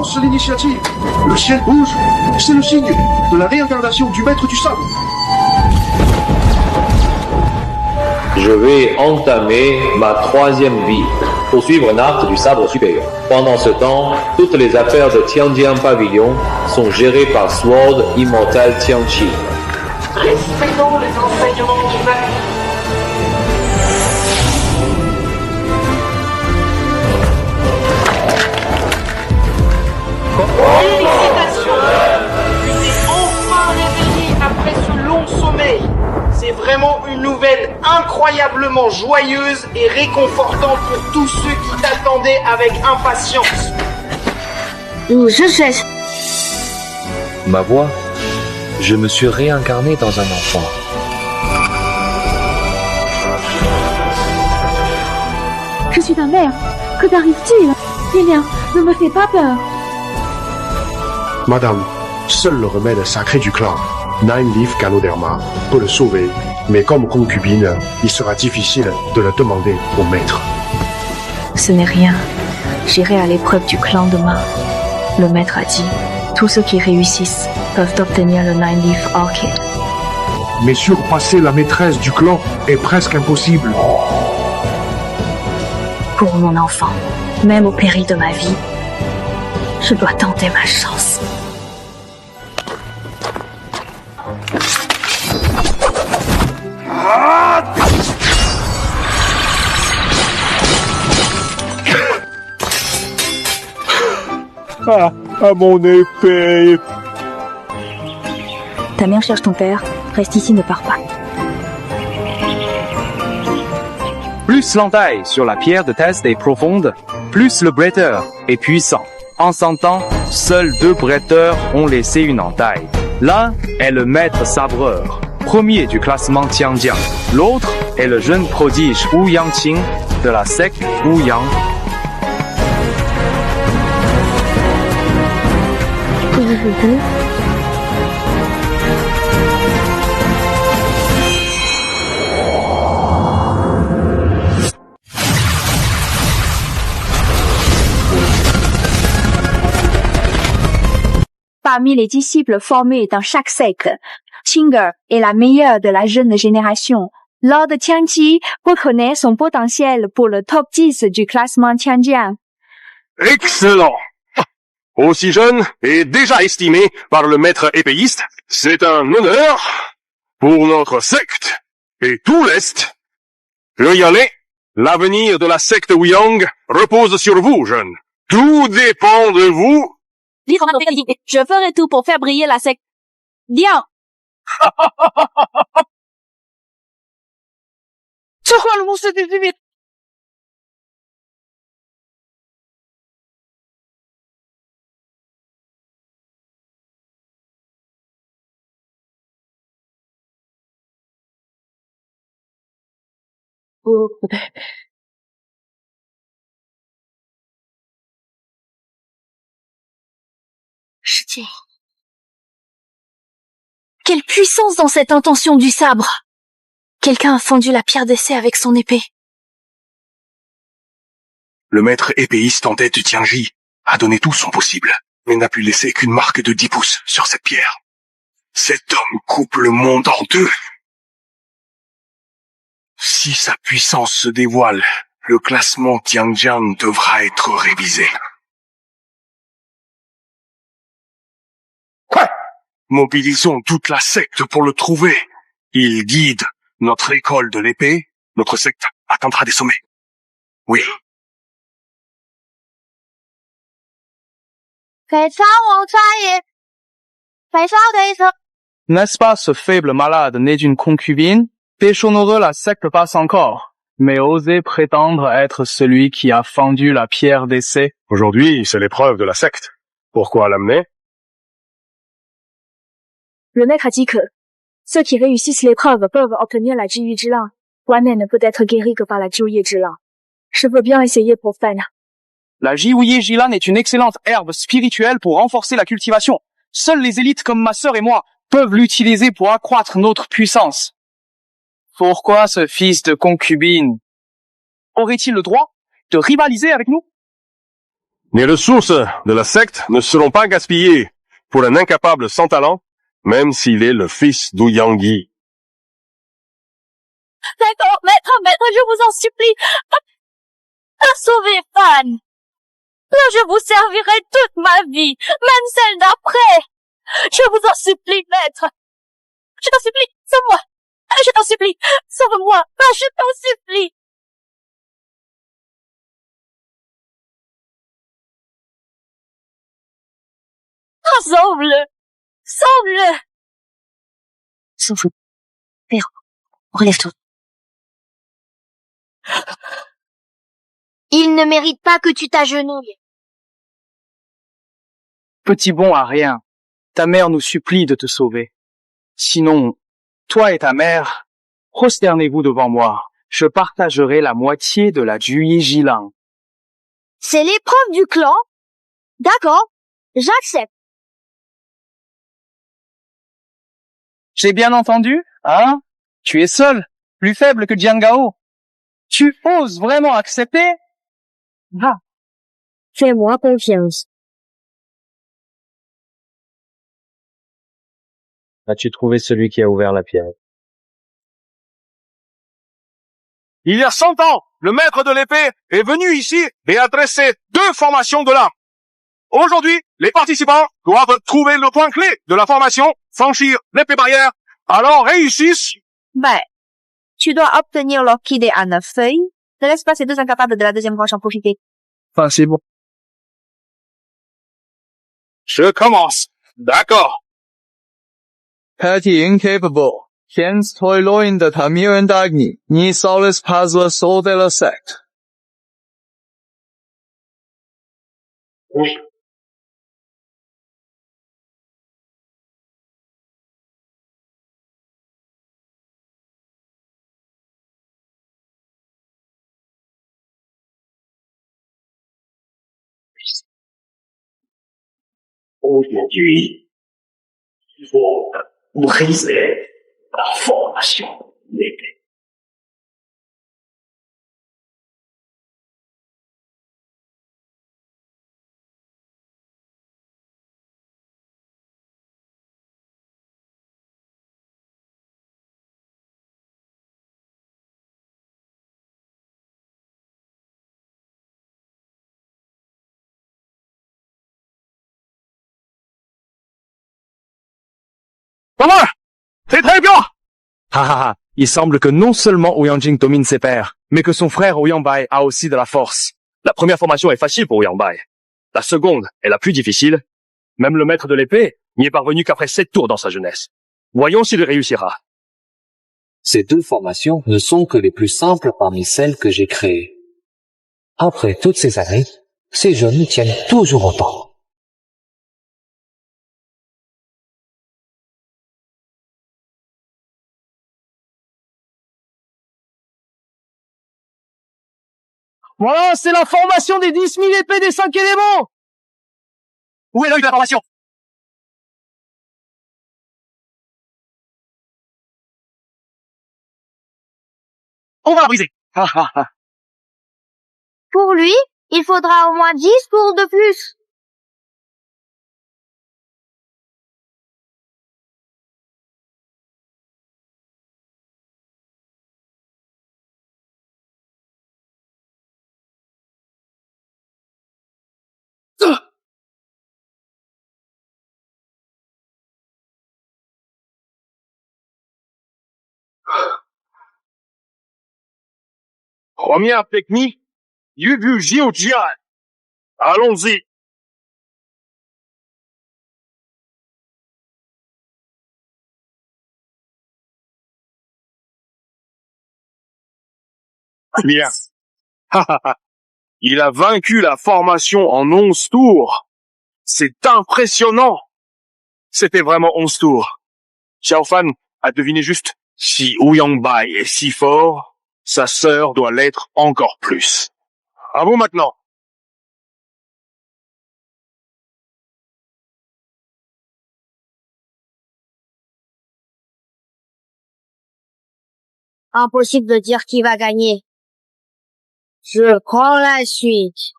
lance l'initiative. Le ciel rouge, c'est le signe de la réincarnation du maître du sabre. Je vais entamer ma 3e vie, poursuivre un art du sabre supérieur. Pendant ce temps, toutes les affaires de Tianjian Pavilion sont gérées par Sword Immortal Tianqi. Respectons les enseignements du maître. Félicitations! Tu t'es enfin réveillé après ce long sommeil. C'est vraiment une nouvelle incroyablement joyeuse et réconfortante pour tous ceux qui t'attendaient avec impatience. Ma voix, je me suis réincarné dans un enfant. Je suis ta mère. Que t'arrive-t-il? Eh bien, ne me fais pas peur. Madame, seul le remède sacré du clan, Nine Leaf Ganoderma, peut le sauver. Mais comme concubine, il sera difficile de le demander au maître. Ce n'est rien. J'irai à l'épreuve du clan demain. Le maître a dit, tous ceux qui réussissent peuvent obtenir le Nine Leaf Orchid. Mais surpasser la maîtresse du clan est presque impossible. Pour mon enfant, même au péril de ma vie, je dois tenter ma chance. À mon épée. Ta mère cherche ton père. Reste ici, ne pars pas. Plus l'entaille sur la pierre de test est profonde, plus le bretteur est puissant. En 100 ans, seuls 2 bretteurs ont laissé une entaille. L'un est le maître sabreur, premier du classement Tianjian. L'autre est le jeune prodige Wu Yangqing de la secte Wu Yang. Parmi les disciples formés dans chaque secte, Qing'er est la meilleure de la jeune génération. Lord Tianqi reconnaît son potentiel pour le top 10 du classement Tianjian. Excellent! Aussi jeune et déjà estimé par le maître épéiste, c'est un honneur pour notre secte et tout l'Est. Veuillez y aller. L'avenir de la secte Wuyang repose sur vous, jeune. Tout dépend de vous. Je ferai tout pour faire briller la secte. Bien. Quelle puissance dans cette intention du sabre! Quelqu'un a fendu la pierre d'essai avec son épée. Le maître épéiste en tête du Tianji a donné tout son possible, mais n'a pu laisser qu'une marque de 10 pouces sur cette pierre. Cet homme coupe le monde en deux. Si sa puissance se dévoile, le classement Tianjian devra être révisé. Mobilisons toute la secte pour le trouver. Il guide notre école de l'épée. Notre secte atteindra des sommets. Oui. N'est-ce pas ce faible malade né d'une concubine? Péchonneureux la secte passe encore, mais osez prétendre être celui qui a fendu la pierre d'essai. Aujourd'hui, c'est l'épreuve de la secte. Pourquoi l'amener? Le maître a dit que ceux qui réussissent l'épreuve peuvent obtenir la Jiyu Zhilang. Guan ne peut être guéri que par la Jiyu Zhilang. Je veux bien essayer pour Fan. La Jiwuye Jilan est une excellente herbe spirituelle pour renforcer la cultivation. Seules les élites comme ma sœur et moi peuvent l'utiliser pour accroître notre puissance. Pourquoi ce fils de concubine aurait-il le droit de rivaliser avec nous? Les ressources de la secte ne seront pas gaspillées pour un incapable sans talent, même s'il est le fils d'Ouyangui. D'accord, maître, je vous en supplie. Sauvez Fan. Là, je vous servirai toute ma vie, même celle d'après. Je vous en supplie, maître. Je t'en supplie, sauve-moi. Je t'en supplie, sauve-moi. Je t'en supplie. Sauve-le. Sauve-le. Sauve-le. Père, relève-toi. Il ne mérite pas que tu t'agenouilles. Petit bon à rien. Ta mère nous supplie de te sauver. Sinon, toi et ta mère, prosternez-vous devant moi. Je partagerai la moitié de la Juyi Jilang. C'est l'épreuve du clan. D'accord, j'accepte. J'ai bien entendu, hein? Tu es seul, plus faible que Jiang Gao. Tu oses vraiment accepter? Va. Fais-moi confiance. As-tu trouvé celui qui a ouvert la pierre? Il y a 100 ans, le maître de l'épée est venu ici et a dressé 2 formations de l'âme. Aujourd'hui, les participants doivent trouver le point clé de la formation, franchir l'épée barrière, alors réussissent. Ben, tu dois obtenir l'orchidée à 9 feuilles. Ne laisse pas ces 2 incapables de la deuxième branche en profiter. Enfin, c'est bon. Je commence. D'accord. Petty incapable. 天推落印的他没人答你，你少了 puzzle soul de la sect。Aujourd'hui, il faut briser la formation d'épée. C'est très bien. Il semble que non seulement Ouyang Jing domine ses pairs, mais que son frère Ouyang Bai a aussi de la force. La première formation est facile pour Ouyang Bai. La seconde est la plus difficile. Même le maître de l'épée n'y est parvenu qu'après 7 tours dans sa jeunesse. Voyons s'il réussira. Ces 2 formations ne sont que les plus simples parmi celles que j'ai créées. Après toutes ces années, ces jeunes tiennent toujours autant. Voilà, c'est la formation des 10 000 épées des 5 éléments! Où est l'œil de la formation? On va la briser. Pour lui, il faudra au moins 10 tours de plus. Première technique, Yubu Jiujian. Allons-y. Bien. Il a vaincu la formation en 11 tours. C'est impressionnant. C'était vraiment 11 tours. Xiao Fan a deviné juste. Si Ouyang Bai est si fort, sa sœur doit l'être encore plus. À vous maintenant. Impossible de dire qui va gagner. Je prends la suite.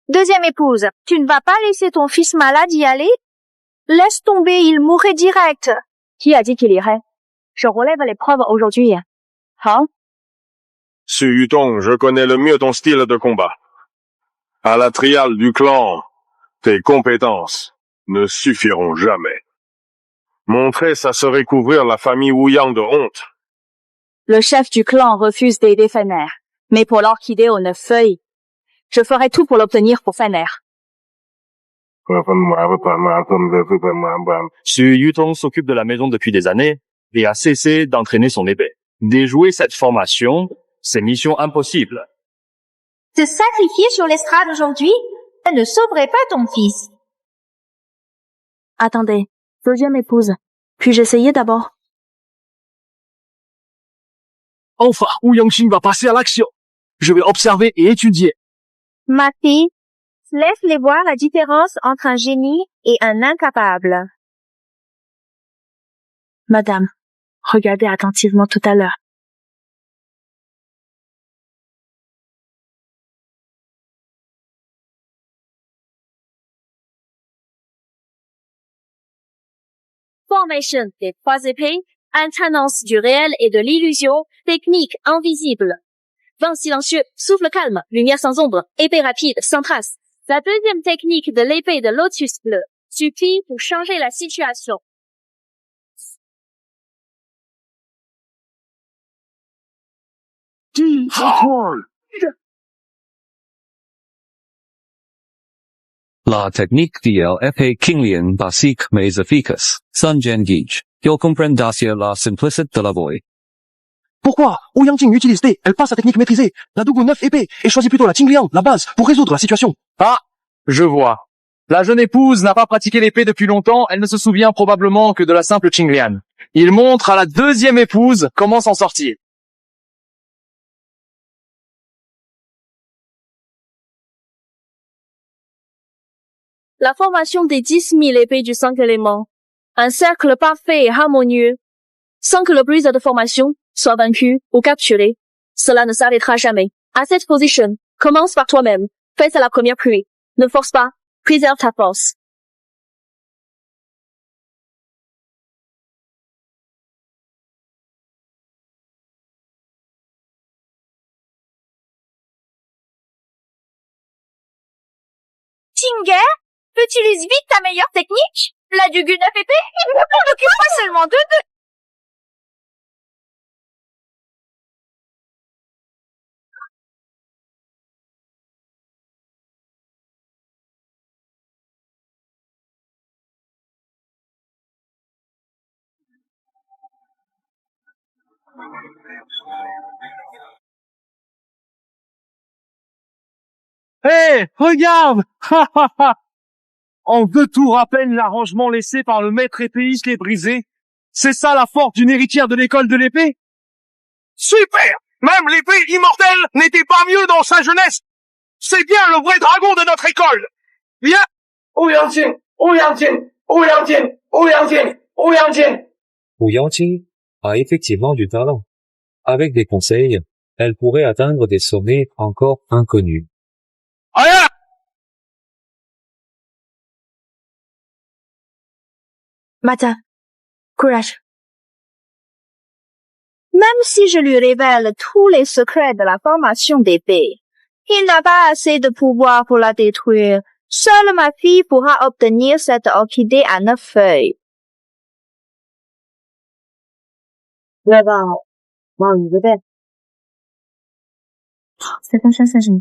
Deuxième épouse, tu ne vas pas laisser ton fils malade y aller? Laisse tomber, il mourrait direct. Qui a dit qu'il irait? Je relève l'épreuve aujourd'hui. Hein? Su Yutong, je connais le mieux ton style de combat. À la triale du clan, tes compétences ne suffiront jamais. Montrer ça serait couvrir la famille Wu-Yang de honte. Le chef du clan refuse d'aider Fener. Mais pour l'orchidée aux 9 feuilles, je ferai tout pour l'obtenir pour Fener. Su Yutong s'occupe de la maison depuis des années et a cessé d'entraîner son épée. Déjouer cette formation, c'est mission impossible. Te sacrifier sur l'estrade aujourd'hui ne sauverait pas ton fils. Attendez, deuxième épouse. Puis-je essayer d'abord? Enfin, Wu Yangqing va passer à l'action. Je vais observer et étudier. Ma fille, laisse-les voir la différence entre un génie et un incapable. Madame, regardez attentivement tout à l'heure. Formation des trois épées, alternance du réel et de l'illusion, technique invisible. Vent silencieux, souffle calme, lumière sans ombre, épée rapide, sans trace. La deuxième technique de l'épée de Lotus Bleu suffit pour changer la situation. La technique de l'épée Kinglian basique mais efficace. Sun Jengij. Yo comprendacia la simplicité de la voix. Pourquoi Wu Yangqing utilise T, elle passe sa technique maîtrisée, la Dougu 9 épée, et choisit plutôt la Qingliang, la base, pour résoudre la situation. Ah, je vois. La jeune épouse n'a pas pratiqué l'épée depuis longtemps, elle ne se souvient probablement que de la simple Qinglian. Il montre à la deuxième épouse comment s'en sortir. La formation des 10 000 épées du 5 éléments. Un cercle parfait et harmonieux, sans que le bruit de formation soit vaincu ou capturé. Cela ne s'arrêtera jamais. À cette position, commence par toi-même. Fais à la première pluie. Ne force pas. Préserve ta force. Tinger, utilise vite ta meilleure technique. La Dougu 9 épée, ne t'en occupe pas seulement de deux. Hé, regarde! Ha ha ha! En 2 tours à peine, l'arrangement laissé par le maître épéiste est brisé. C'est ça la force d'une héritière de l'école de l'épée? Super! Même l'épée immortelle n'était pas mieux dans sa jeunesse. C'est bien le vrai dragon de notre école. Viens! Wu Yangqing, Wu Yangqing, Wu Yangqing, Wu Yangqing, Wu Yangqing. Wu Yangqing a effectivement du talent. Avec des conseils, elle pourrait atteindre des sommets encore inconnus. Rien! Madame, courage. Même si je lui révèle tous les secrets de la formation d'épée, il n'a pas assez de pouvoir pour la détruire. Seule ma fille pourra obtenir cette orchidée à 9 feuilles. C'est un chassagin.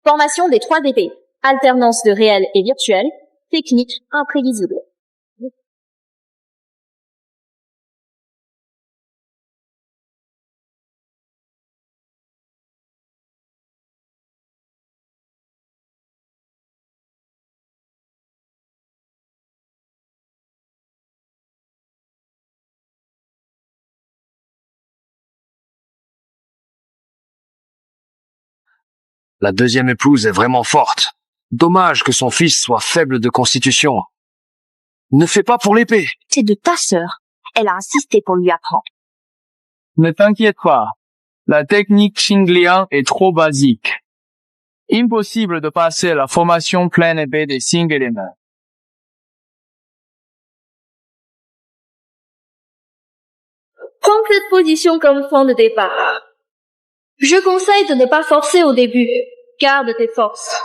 Formation des trois épées. Alternance de réel et virtuel. Technique imprévisible. La deuxième épouse est vraiment forte. Dommage que son fils soit faible de constitution. Ne fais pas pour l'épée. C'est de ta sœur. Elle a insisté pour lui apprendre. Ne t'inquiète pas. La technique Xingliang est trop basique. Impossible de passer la formation pleine épée des 5 éléments. Prends cette position comme fond de départ. Je conseille de ne pas forcer au début. Garde tes forces.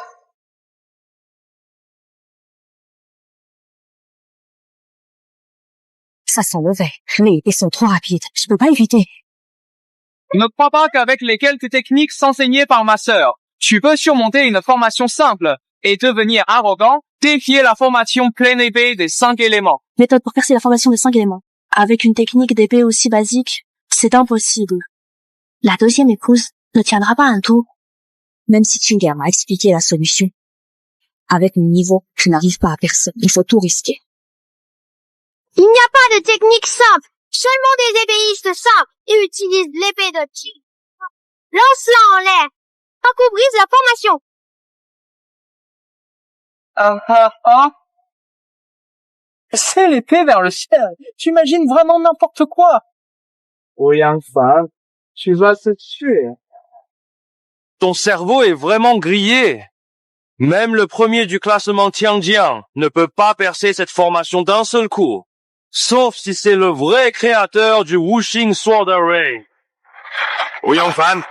Ça sent mauvais. Les épées sont trop rapides. Je peux pas éviter. Ne crois pas qu'avec les quelques techniques enseignées par ma sœur, tu peux surmonter une formation simple et devenir arrogant, défier la formation pleine épée des 5 éléments. Méthode pour percer la formation des 5 éléments. Avec une technique d'épée aussi basique, c'est impossible. La deuxième épouse ne tiendra pas un tour. Même si Chinger m'a expliqué la solution. Avec mon niveau, je n'arrive pas à personne. Il faut tout risquer. Il n'y a pas de technique simple. Seulement des épéistes simples et utilisent l'épée de Qi. Lance-la en l'air. Un coup brise la formation. C'est l'épée vers le ciel. Tu imagines vraiment n'importe quoi. Ouyang Fan, tu vas te tuer. Ton cerveau est vraiment grillé. Même le premier du classement Tianjiang ne peut pas percer cette formation d'un seul coup. Sauf si c'est le vrai créateur du Wuxing Sword Array. Ouyang Fan,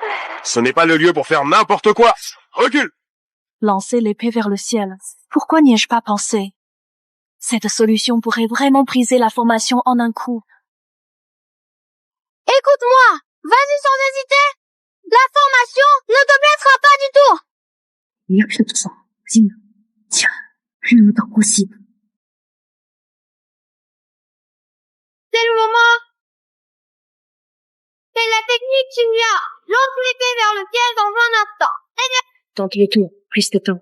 ce n'est pas le lieu pour faire n'importe quoi. Recule. Lancer l'épée vers le ciel. Pourquoi n'y ai-je pas pensé? Cette solution pourrait vraiment briser la formation en un coup. Écoute-moi. Vas-y sans hésiter. La formation ne te blessera pas du tout. C'est le moment. C'est la technique Xingliang. Lance l'épée vers le ciel dans un instant. Tant qu'il est tout, prise de temps.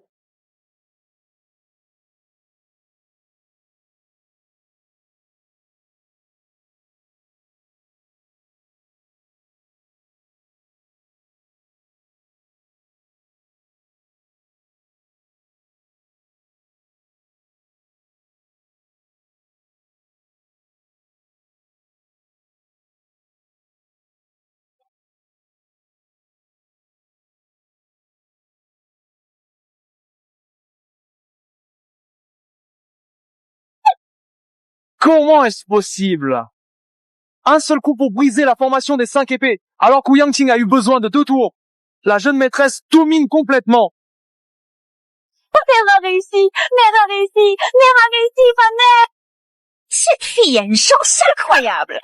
Comment est-ce possible? Un seul coup pour briser la formation des 5 épées, alors qu'Ouyang Qing a eu besoin de 2 tours. La jeune maîtresse domine complètement. Mère a réussi! Mère a réussi! Mère a réussi, ma mère! Cette fille a une chance incroyable!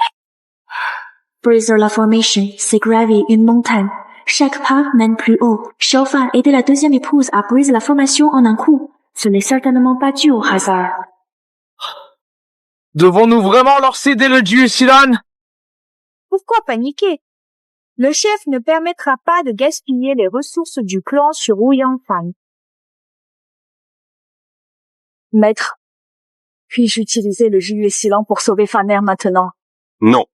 Briser la formation, c'est gravir une montagne. Chaque pas mène plus haut. Xiaofan aidait la deuxième épouse à briser la formation en un coup. Ce n'est certainement pas dû au hasard. Devons-nous vraiment leur céder le dieu Silan? Pourquoi paniquer? Le chef ne permettra pas de gaspiller les ressources du clan sur Ouyang Fan. Maître, puis-je utiliser le Juyue Silan pour sauver Faner maintenant? Non.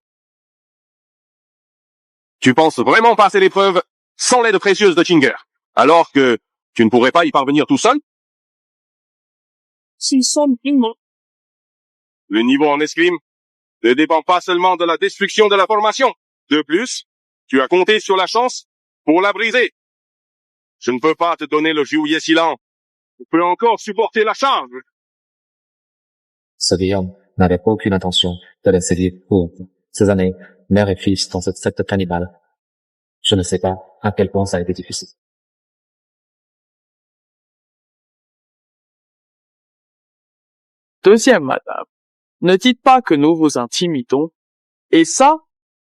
Tu penses vraiment passer l'épreuve sans l'aide précieuse de Chinger, alors que tu ne pourrais pas y parvenir tout seul? S'ils sont immenses. Le niveau en escrime ne dépend pas seulement de la destruction de la formation. De plus, tu as compté sur la chance pour la briser. Je ne peux pas te donner le Juyue Silan. Tu peux encore supporter la charge. Ce vieil n'avait aucune intention de laisser vivre pour ces années, mère et fils dans cette secte cannibale. Je ne sais pas à quel point ça a été difficile. Deuxième madame, ne dites pas que nous vous intimidons. Et ça,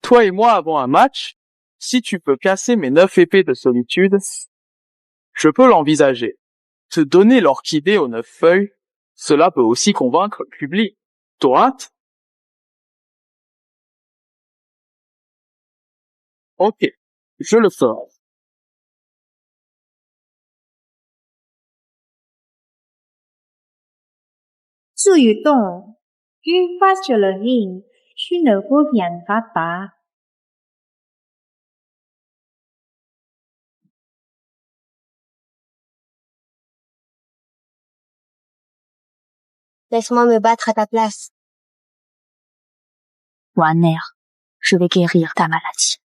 toi et moi avons un match. Si tu peux casser mes 9 épées de solitude, je peux l'envisager. Te donner l'orchidée aux 9 feuilles, cela peut aussi convaincre le public. Droite? Ok, je le ferai. 这一动，因发出了令，需能不变发达。Laisse-moi me battre à ta place. Wanner, je vais guérir ta maladie.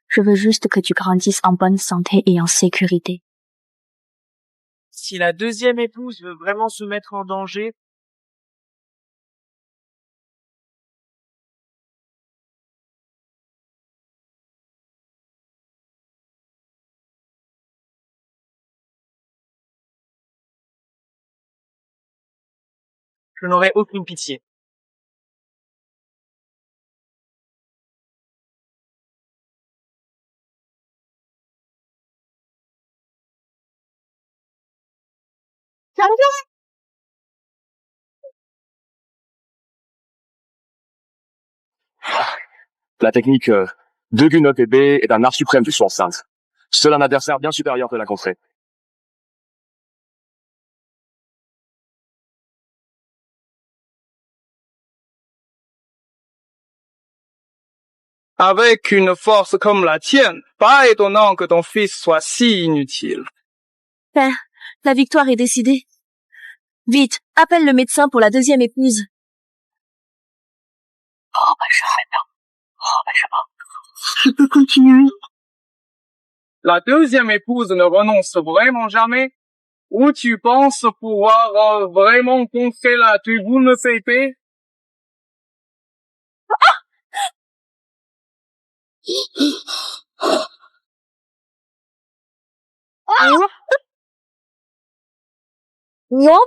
Je veux juste que tu grandisses en bonne santé et en sécurité. Si la deuxième épouse veut vraiment se mettre en danger, je n'aurai aucune pitié. La technique de Gun Up épée est un art suprême du Sword Stance. Seul un adversaire bien supérieur peut la contrer. Avec une force comme la tienne, pas étonnant que ton fils soit si inutile. Père, la victoire est décidée. Vite, appelle le médecin pour la deuxième épouse. Je peux continuer. La deuxième épouse ne renonce vraiment jamais? Ou tu penses pouvoir vraiment contrer la tribune CP? Non.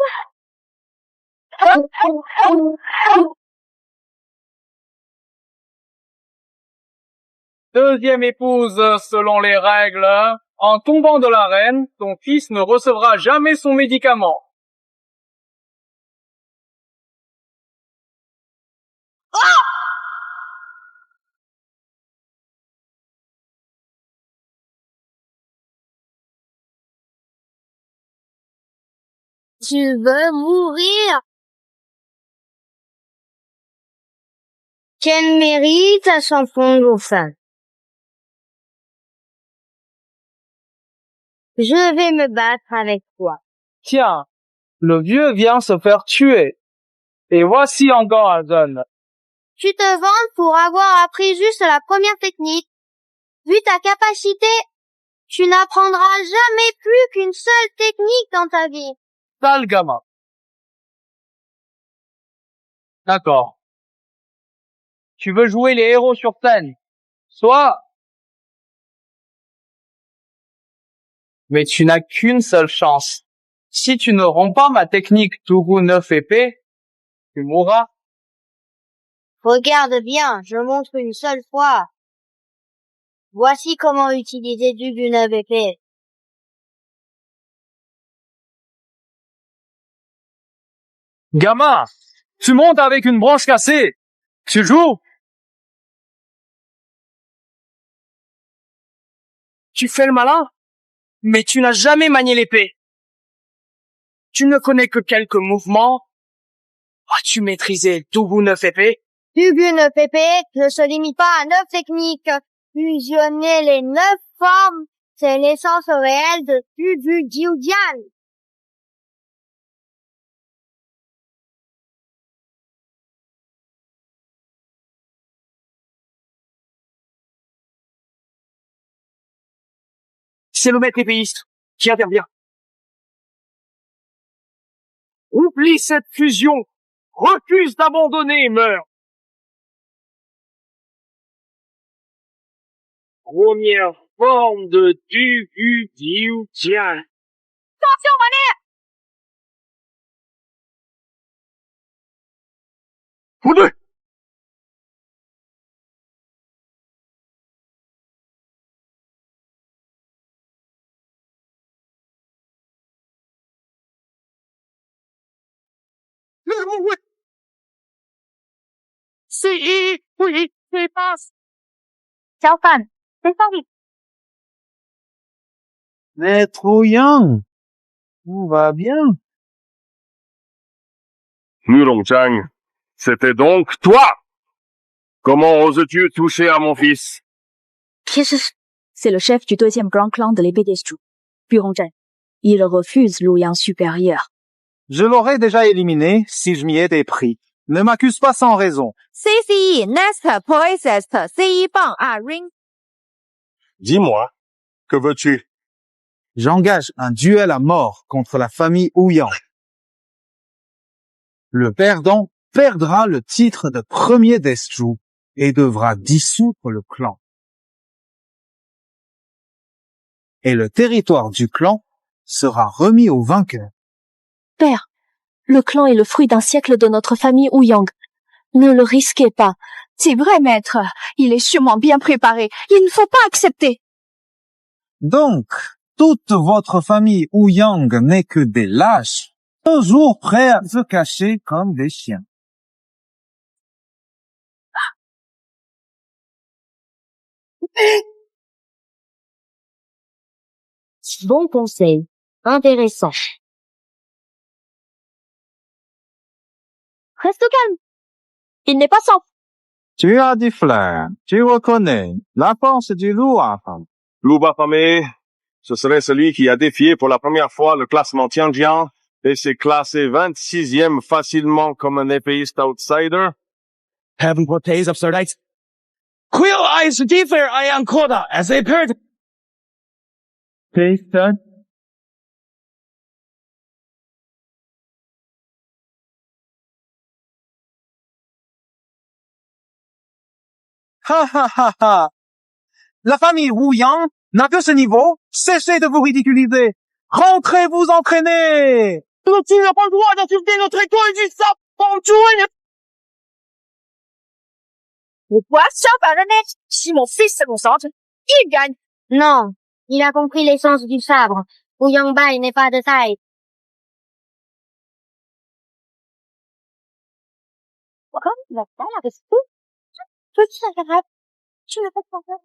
Deuxième épouse, selon les règles, en tombant de l'arène, ton fils ne recevra jamais son médicament. Tu veux mourir? Quel mérite à s'en prendre aux femmes? Je vais me battre avec toi. Tiens, le vieux vient se faire tuer. Et voici encore un jeune. Tu te vantes pour avoir appris juste la première technique. Vu ta capacité, tu n'apprendras jamais plus qu'une seule technique dans ta vie. Sale gamin. D'accord. Tu veux jouer les héros sur scène. Soit. Mais tu n'as qu'une seule chance. Si tu ne romps pas ma technique Tougou 9 épée, tu mourras. Regarde bien, je montre une seule fois. Voici comment utiliser du épée. Gamin, tu montes avec une branche cassée. Tu joues? Tu fais le malin, mais tu n'as jamais manié l'épée. Tu ne connais que quelques mouvements. As-tu maîtrisé Tougou 9 épée? Tugu 9 épée ne se limite pas à 9 techniques. Fusionner les 9 formes, c'est l'essence réelle de Tugu Jiujian. C'est le maître épéiste qui intervient. Oublie cette fusion. Refuse d'abandonner et meurs. Première forme de Tugu Jiujian. Attention, Wanner! Vous deux! Oui, passe. Ciao, Fan. C'est pas vite. Maître Yang, tout va bien? Murong-Chang, c'était donc toi! Comment oses-tu toucher à mon fils? C'est le chef du deuxième grand clan de l'épée des Zhou, Burong Zhen. Il refuse l'Ouyang supérieur. Je l'aurais déjà éliminé si je m'y étais pris. Ne m'accuse pas sans raison. CCE Next Poisest CE 棒 à Ring. Dis-moi, que veux-tu? J'engage un duel à mort contre la famille Ouyang. Le perdant perdra le titre de premier d'Estru et devra dissoudre le clan. Et le territoire du clan sera remis au vainqueur. Père, le clan est le fruit d'un siècle de notre famille Ouyang. Ne le risquez pas. C'est vrai, maître. Il est sûrement bien préparé. Il ne faut pas accepter. Donc, toute votre famille Ouyang n'est que des lâches, toujours prêts à se cacher comme des chiens. Bon conseil. Intéressant. Reste calme. Il n'est pas sans. Tu as du flair, tu reconnais la force du loup affamé. Loup affamé, ce serait celui qui a défié pour la première fois le classement Tianjian et s'est classé 26e facilement comme un épéiste outsider. Heaven protects absurdites. Quill eyes differ I am Koda as a bird. Jason. Ha ha ha ha! La famille Ouyang n'a que ce niveau. Cessez de vous ridiculiser. Rentrez vous entraîner. Tu n'as pas le droit d'insulter notre école du sapin. Le poisson par le nez. Si mon fils se concentre, il gagne. Non, il a compris l'essence du sabre. Ouyang Bai n'est pas de taille. Comme la taille avec tout. Petit agréable. Tu ne peux pas faire.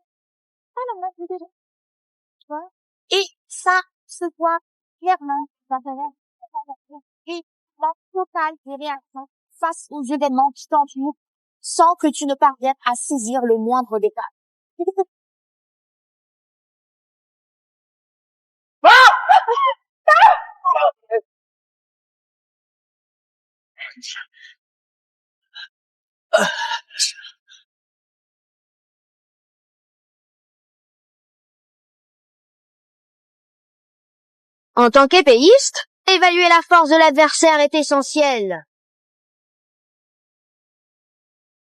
Tu vois? Et ça se voit clairement dans et la totale réaction face aux événements qui t'entourent sans que tu ne parviennes à saisir le moindre détail. En tant qu'épéiste, évaluer la force de l'adversaire est essentiel.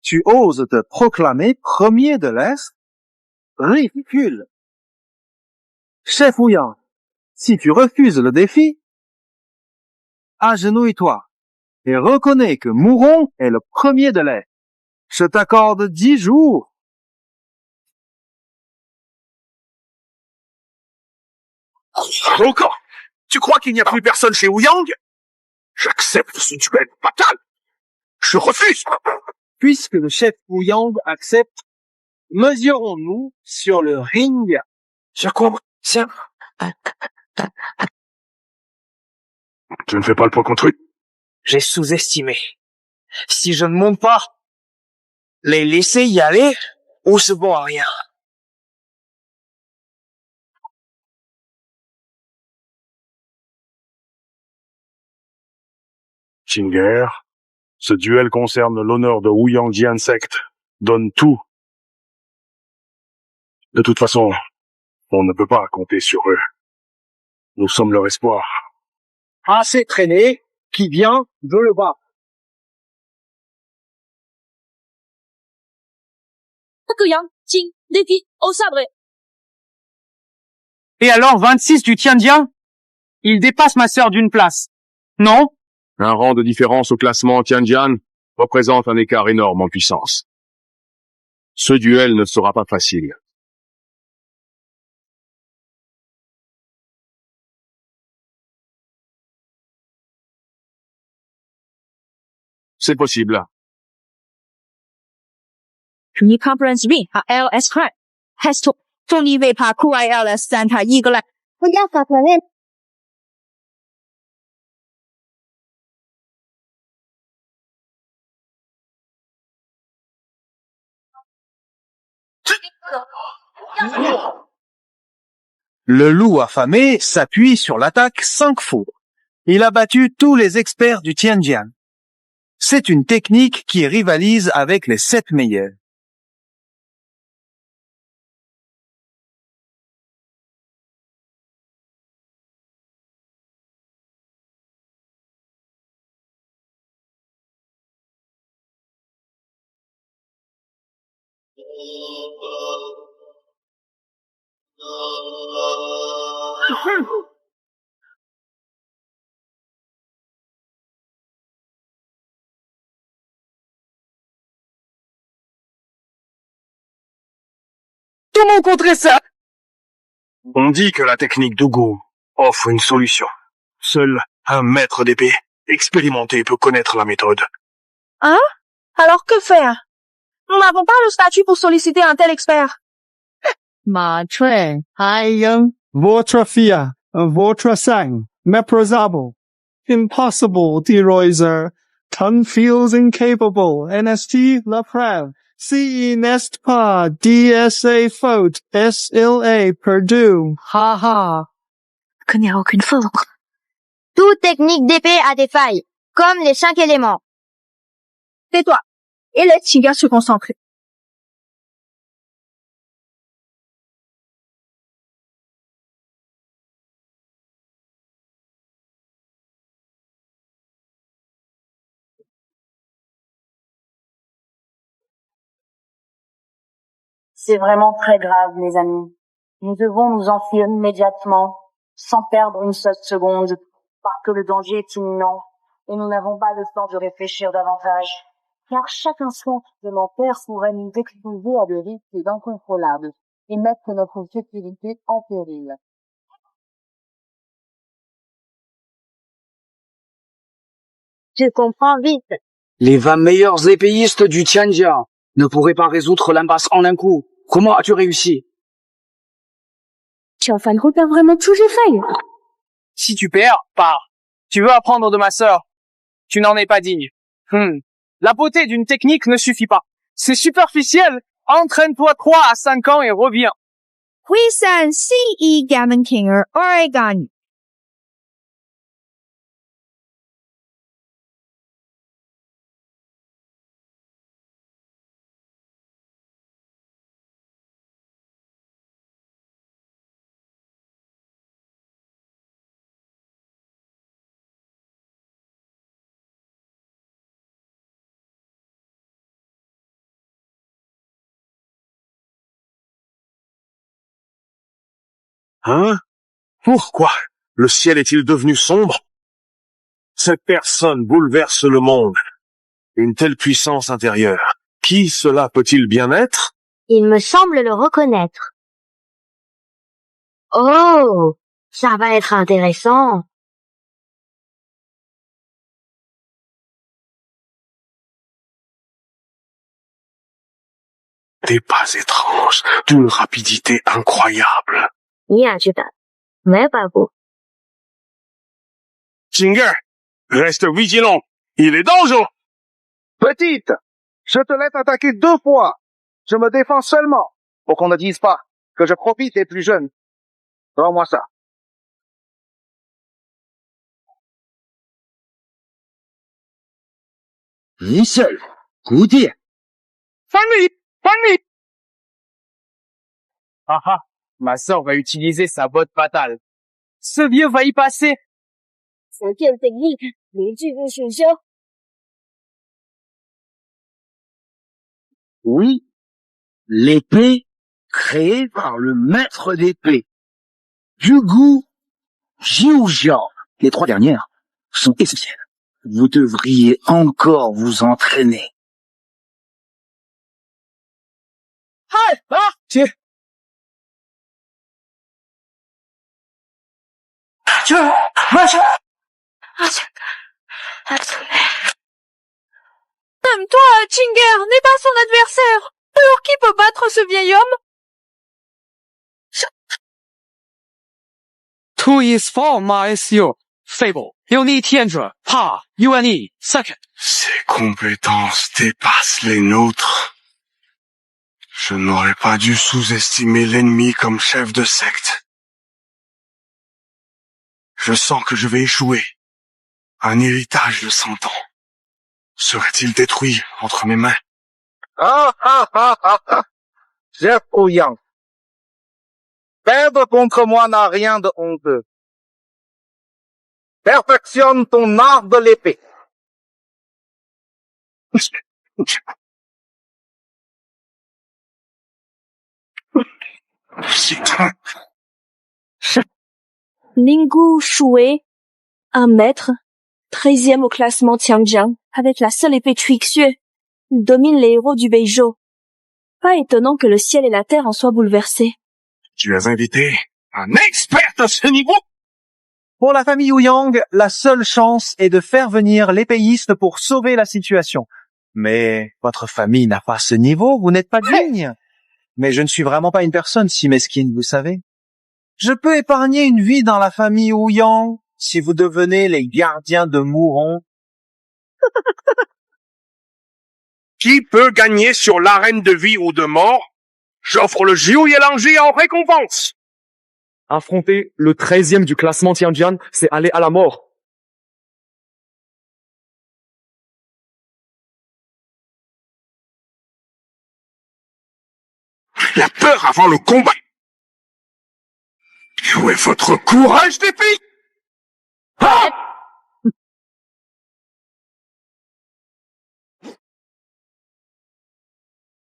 Tu oses te proclamer premier de l'Est? Ridicule. Chef Ouyang, si tu refuses le défi, agenouille-toi et reconnais que Mouron est le premier de l'Est. Je t'accorde 10 jours. Encore? Tu crois qu'il n'y a plus personne chez Ouyang? J'accepte ce duel fatal. Je refuse. Puisque le chef Ouyang accepte, mesurons-nous sur le ring. Je comprends. Tu ne fais pas le poids contre lui. J'ai sous-estimé. Si je ne monte pas, les laisser y aller, ou c'est bon à rien. Chinger, ce duel concerne l'honneur de Ouyang Jian Sect. Donne tout. De toute façon, on ne peut pas compter sur eux. Nous sommes leur espoir. Assez traîné, qui vient de le bas. Yang, Qing, défi au sabre. Et alors 26 du Tianjin? Il dépasse ma sœur d'une place. Non? Un rang de différence au classement Tianjian représente un écart énorme en puissance. Ce duel ne sera pas facile. C'est possible.你 conference ring 和 LS cry has to 中立位怕酷 ILS 三台一个来。不要搞可怜。Le loup affamé s'appuie sur l'attaque 5 foudres. Il a battu tous les experts du Tianjian. C'est une technique qui rivalise avec les 7 meilleurs. Comment contrer ça? On dit que la technique d'Ugu offre une solution. Seul un maître d'épée expérimenté peut connaître la méthode. Hein? Alors que faire? Nous n'avons pas le statut pour solliciter un tel expert. Matre, Hayang, votre fille, votre sang, méprisable. Impossible, Deroiser. Ton feels incapable, NST la preuve. Si n'est pas DSA faute, SLA perdu. Ha ha. Que n'y a aucune faute. Toute technique d'épée a des failles, comme les 5 éléments. Tais-toi. Et laisse Shiga se concentrer. C'est vraiment très grave, les amis. Nous devons nous enfuir immédiatement, sans perdre une seule seconde, parce que le danger est imminent, et nous n'avons pas le temps de réfléchir davantage. Car chaque instant supplémentaire pourrait nous exposer à des risques incontrôlables, et mettre notre sécurité en péril. Je comprends vite. Les 20 meilleurs épéistes du Tianjian ne pourraient pas résoudre l'impasse en un coup. Comment as-tu réussi? Qiao repère vraiment tous les failles. Si tu perds, pars. Tu veux apprendre de ma sœur. Tu n'en es pas digne. La beauté d'une technique ne suffit pas. C'est superficiel. Entraîne-toi 3 à 5 ans et reviens. Huisan CE Gammon Kinger Oregon. Hein? Pourquoi le ciel est-il devenu sombre? Cette personne bouleverse le monde. Une telle puissance intérieure. Qui cela peut-il bien être? Il me semble le reconnaître. Oh, ça va être intéressant. Des pas étranges, d'une rapidité incroyable. Mais pas vous. Jinger, reste vigilant. Il est dangereux. Petite, je te laisse attaquer 2 fois. Je me défends seulement, pour qu'on ne dise pas que je profite des plus jeunes. Rends-moi ça. Une seule. Goûtez. Fanny! Ah ah, ma sœur va utiliser sa botte fatale. Ce vieux va y passer. C'est quelle technique? Oui, l'épée créée par le maître d'épée. Yugu Jiujiao. Les 3 dernières sont essentielles. Vous devriez encore vous entraîner. Même toi, Chinger, n'est pas son adversaire. Alors qui peut battre ce vieil homme? Two is for my SU. Fable. Uni Tianzhe. Pa. UNE. Second. Ses compétences dépassent les nôtres. Je n'aurais pas dû sous-estimer l'ennemi comme chef de secte. Je sens que je vais échouer. Un héritage de 100 ans serait-il détruit entre mes mains? Chef Ouyang, perdre contre moi n'a rien de honteux. Perfectionne ton art de l'épée. Lingu Shui, un maître, 13e au classement Tianjiang, avec la seule épée Chuixue, domine les héros du Beizhou. Pas étonnant que le ciel et la terre en soient bouleversés. Tu as invité un expert à ce niveau? Pour la famille Ouyang, la seule chance est de faire venir l'épéiste pour sauver la situation. Mais votre famille n'a pas ce niveau, vous n'êtes pas digne. Mais je ne suis vraiment pas une personne si mesquine, vous savez. Je peux épargner une vie dans la famille Ouyang si vous devenez les gardiens de Mouron. Qui peut gagner sur l'arène de vie ou de mort? J'offre le Jiu Yelanji en récompense. Affronter le 13e du classement Tianjian, c'est aller à la mort. La peur avant le combat. Où est votre courage d'épée?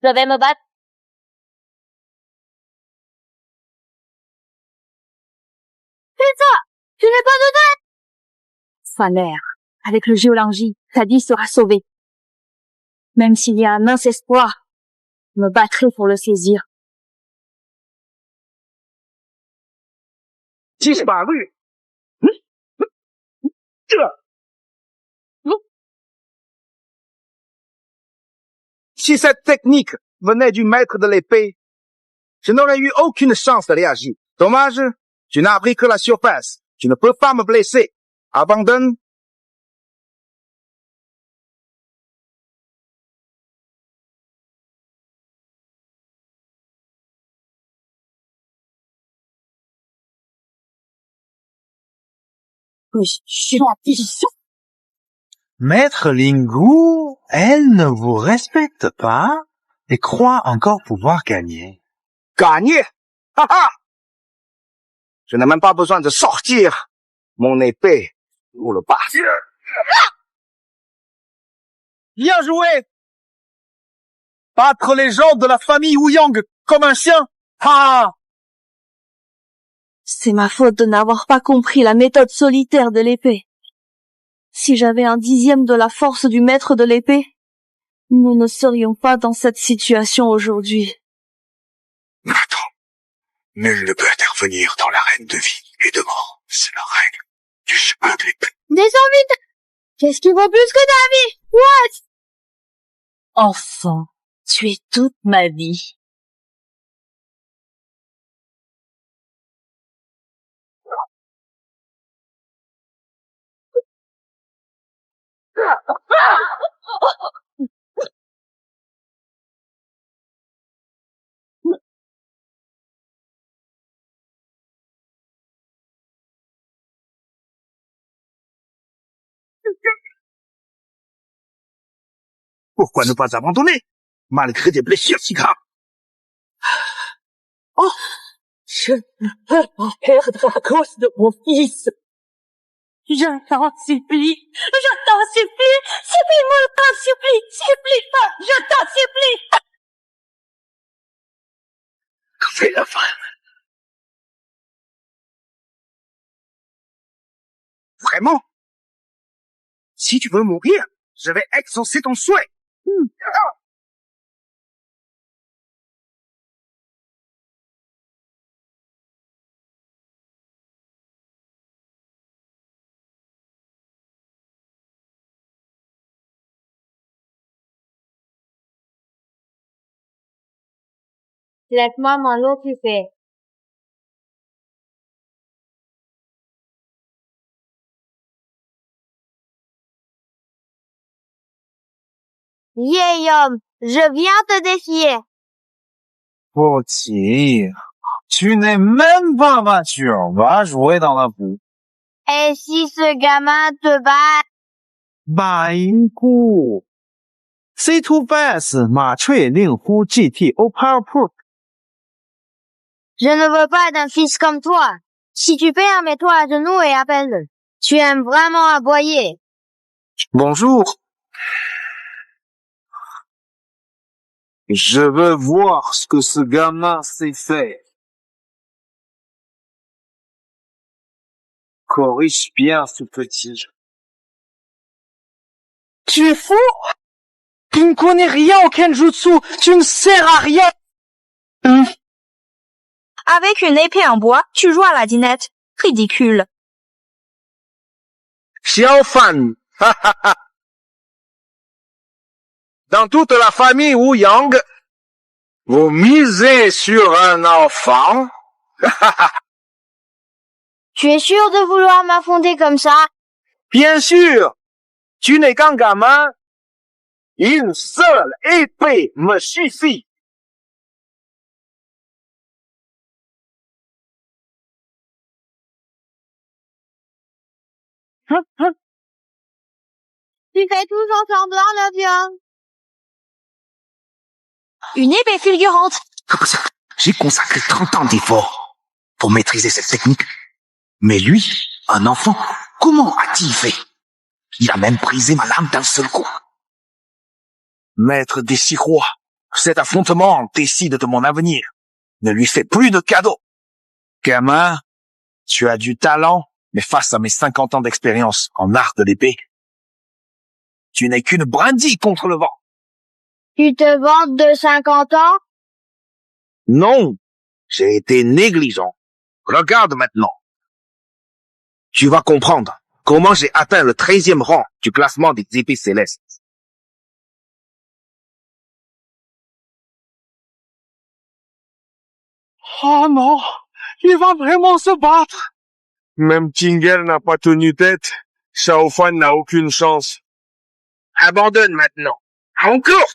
Je vais me battre. Pizza, tu n'es pas dedans. Salaire. Avec le géolangie, ta vie sera sauvée. Même s'il y a un mince espoir, je me battrai pour le saisir. Disparu. Si cette technique venait du maître de l'épée, je n'aurais eu aucune chance de réagir. Dommage, tu n'as appris que la surface. Tu ne peux pas me blesser. Abandonne. Maître Lingu, elle ne vous respecte pas et croit encore pouvoir gagner. Gagner? Ha! Je n'ai même pas besoin de sortir mon épée ou le bas. Bien joué! Battre les gens de la famille Ouyang comme un chien? Ha! C'est ma faute de n'avoir pas compris la méthode solitaire de l'épée. Si j'avais un 10e de la force du maître de l'épée, nous ne serions pas dans cette situation aujourd'hui. Attends. Nul ne peut intervenir dans l'arène de vie et de mort. C'est la règle du chemin de l'épée. Désormais, qu'est-ce qui vaut plus que ta vie? What? Enfant, tu es toute ma vie. Pourquoi ne pas abandonner, malgré des blessures si graves? Oh, je ne peux pas perdre à cause de mon fils. Je t'en supplie, supplie-moi, t'en supplie-moi, je t'en supplie. Fais la fin. Vraiment? Si tu veux mourir, je vais exaucer ton souhait. Laisse-moi m'en occuper. Vieil homme, je viens te défier. Potier, tu n'es même pas mature. Va jouer dans la boue. Et si ce gamin te bat? 马银姑 C2 Bass 马翠令呼 GTO PowerPoint. Je ne veux pas d'un fils comme toi. Si tu perds, mets-toi à genoux et appelle-le. Tu aimes vraiment aboyer. Bonjour. Je veux voir ce que ce gamin sait faire. Corrige bien ce petit. Tu es fou? Tu ne connais rien au Kenjutsu. Tu ne sers à rien. Avec une épée en bois, tu joues à la dinette. Ridicule. Xiao Fan. Dans toute la famille Wu Yang, vous misez sur un enfant? Tu es sûr de vouloir m'affronter comme ça? Bien sûr. Tu n'es qu'un gamin. Une seule épée me suffit. Tu fais toujours semblant, Nadia. Une épée fulgurante. J'ai consacré 30 ans d'efforts pour maîtriser cette technique. Mais lui, un enfant, comment a-t-il fait? Il a même brisé ma lame d'un seul coup. Maître des 6 rois, cet affrontement décide de mon avenir. Ne lui fais plus de cadeaux. Gamin, tu as du talent, mais face à mes 50 ans d'expérience en art de l'épée, tu n'es qu'une brindille contre le vent. Tu te vantes de 50 ans? Non, j'ai été négligent. Regarde maintenant. Tu vas comprendre comment j'ai atteint le 13e rang du classement des épées célestes. Oh non, il va vraiment se battre. Même Tinger n'a pas tenu tête. Xiao Fan n'a aucune chance. Abandonne maintenant. Encore.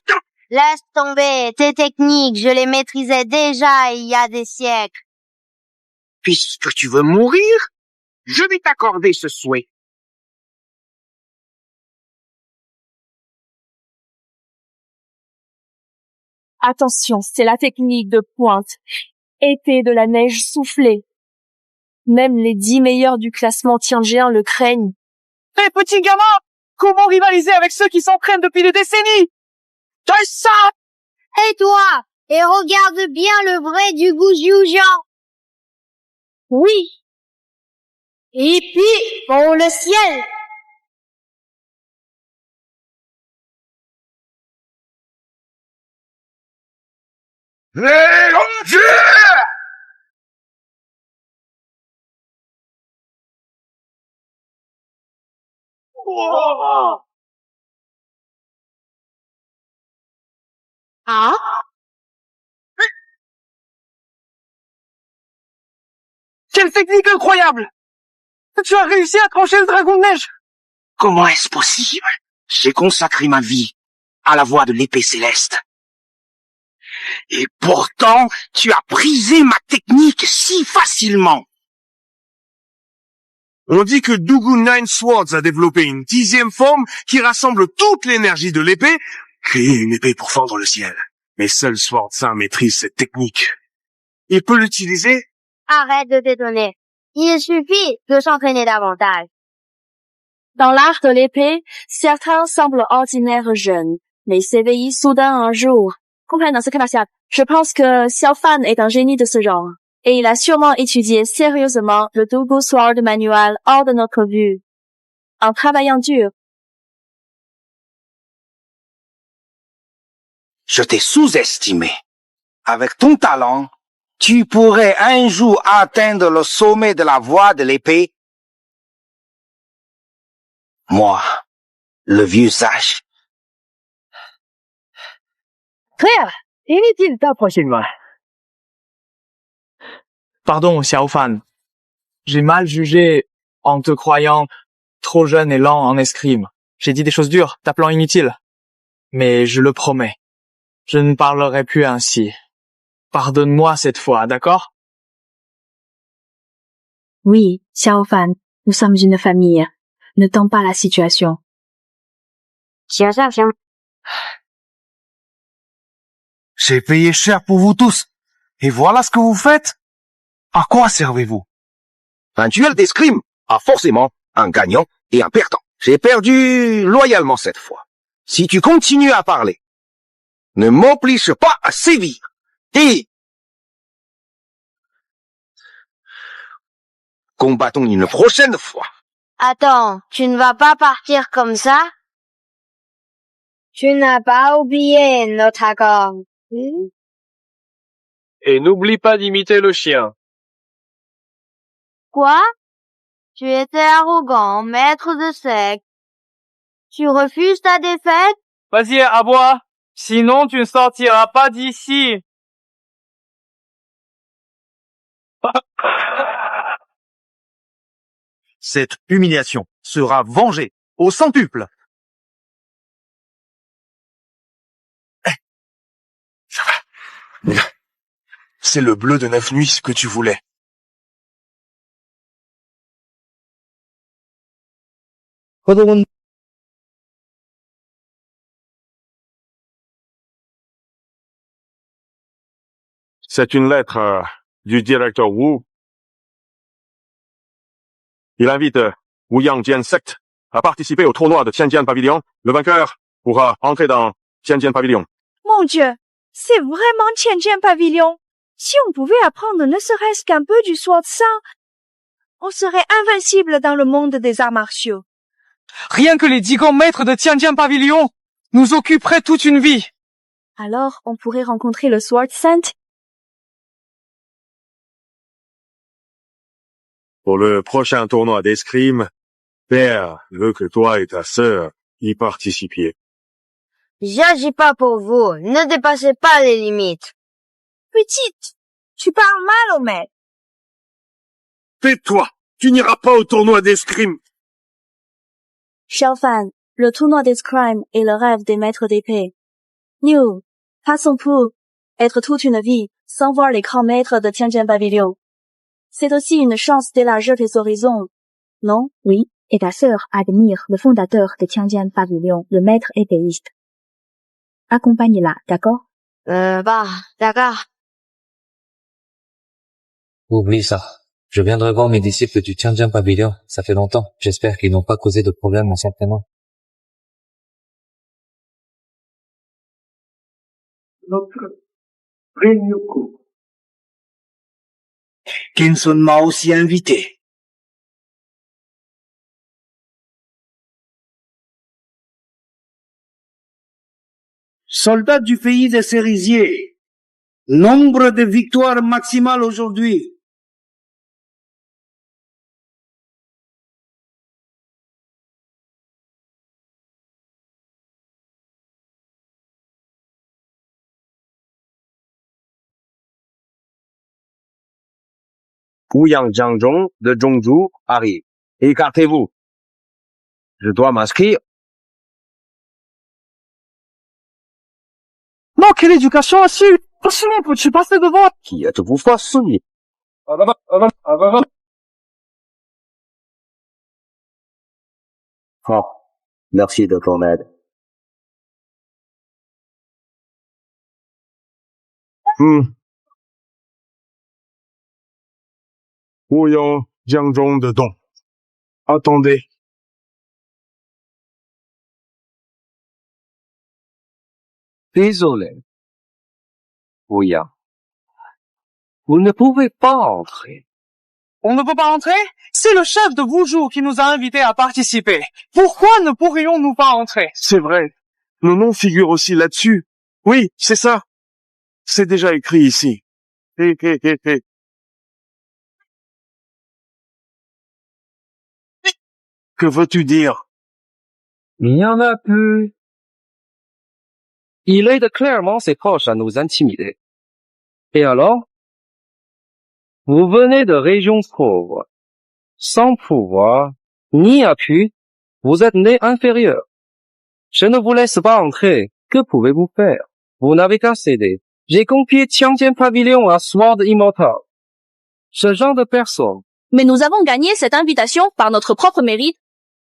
Laisse tomber, tes techniques, je les maîtrisais déjà il y a des siècles. Puisque tu veux mourir, je vais t'accorder ce souhait. Attention, c'est la technique de pointe. Épée de la neige soufflée. Même les 10 meilleurs du classement Tianjian le craignent. Hé, petit gamin! Comment rivaliser avec ceux qui s'entraînent depuis des décennies? T'as ça! Et toi? Et regarde bien le vrai du Gujiujian. Oui. Et puis, pour le ciel. Ah? Quelle technique incroyable! Tu as réussi à trancher le dragon de neige! Comment est-ce possible? J'ai consacré ma vie à la voie de l'épée céleste. Et pourtant, tu as brisé ma technique si facilement. On dit que Dugu Nine Swords a développé une 10e forme qui rassemble toute l'énergie de l'épée, créer une épée pour fendre le ciel. Mais seul Sword Saint maîtrise cette technique. Il peut l'utiliser? Arrête de t'étonner. Il suffit de s'entraîner davantage. Dans l'art de l'épée, certains semblent ordinaires jeunes, mais s'éveillent soudain un jour. Comprenant ce cas, je pense que Xiao Fan est un génie de ce genre. Et il a sûrement étudié sérieusement le Dugu Sword Manual hors de notre vue. En travaillant dur. Je t'ai sous-estimé. Avec ton talent, tu pourrais un jour atteindre le sommet de la voie de l'épée. Moi, le vieux sage. Frère, inutile t'approcher-moi. Pardon, Xiao Fan. J'ai mal jugé en te croyant trop jeune et lent en escrime. J'ai dit des choses dures, t'appelant inutile. Mais je le promets, je ne parlerai plus ainsi. Pardonne-moi cette fois, d'accord? Oui, Xiao Fan, nous sommes une famille. Ne tends pas la situation. J'ai payé cher pour vous tous. Et voilà ce que vous faites? À quoi servez-vous? Un duel d'escrime a forcément un gagnant et un perdant. J'ai perdu loyalement cette fois. Si tu continues à parler, ne m'oblige pas à sévir. Et combattons une prochaine fois. Attends, tu ne vas pas partir comme ça? Tu n'as pas oublié notre accord. Et n'oublie pas d'imiter le chien. Quoi? Tu étais arrogant, maître de secte. Tu refuses ta défaite? Vas-y, aboie. Sinon, tu ne sortiras pas d'ici. Cette humiliation sera vengée au centuple. C'est le bleu de 9 nuits que tu voulais. C'est une lettre du directeur Wu. Il invite Wu Yangjian Sect à participer au tournoi de Tianjian Pavilion. Le vainqueur pourra entrer dans Tianjian Pavilion. Mon Dieu, c'est vraiment Tianjian Pavilion. Si on pouvait apprendre ne serait-ce qu'un peu du Sword Sound, on serait invincible dans le monde des arts martiaux. Rien que les 10 grands maîtres de Tianjian Pavilion nous occuperaient toute une vie. Alors, on pourrait rencontrer le Sword Saint. Pour le prochain tournoi d'escrime, Père veut que toi et ta sœur y participiez. J'agis pas pour vous. Ne dépassez pas les limites. Petite, tu parles mal au maître. Tais-toi! Tu n'iras pas au tournoi d'escrime! Xiaofan, le tournoi d'escrime est le rêve des maîtres d'épée. Nous, passons pour être toute une vie sans voir les grands maîtres de Tianjian Pavilion. C'est aussi une chance d'élargir tes horizons, non? Oui, et ta sœur admire le fondateur de Tianjian Pavilion, le maître épéiste. Accompagne-la, d'accord? D'accord. Oublie ça. Je viendrai voir mes disciples du Tianjian Pavilion. Ça fait longtemps. J'espère qu'ils n'ont pas causé de problème anciennement. Notre Renyoku. Kenson m'a aussi invité. Soldats du pays des cerisiers, nombre de victoires maximales aujourd'hui. Ouyang Jiangzhong de Zhongzhou arrive. Écartez-vous. Je dois m'inscrire. Non, quelle éducation a su? Sinon, peux-tu passer devant? Qui êtes-vous façonné? Oh, merci de ton aide. Ouyang Jiangzhong de Dong. Attendez. Désolé. Ouyang. Vous ne pouvez pas entrer. On ne peut pas entrer? C'est le chef de Wuzhou qui nous a invités à participer. Pourquoi ne pourrions-nous pas entrer? C'est vrai. Nos noms figurent aussi là-dessus. Oui, c'est ça. C'est déjà écrit ici. Que veux-tu dire? Il n'y en a plus. Il aide clairement ses proches à nous intimider. Et alors? Vous venez de régions pauvres, sans pouvoir, ni appui, vous êtes nés inférieurs. Je ne vous laisse pas entrer. Que pouvez-vous faire? Vous n'avez qu'à céder. J'ai confié Tianjian Pavilion à Sword Immortal. Ce genre de personne. Mais nous avons gagné cette invitation par notre propre mérite.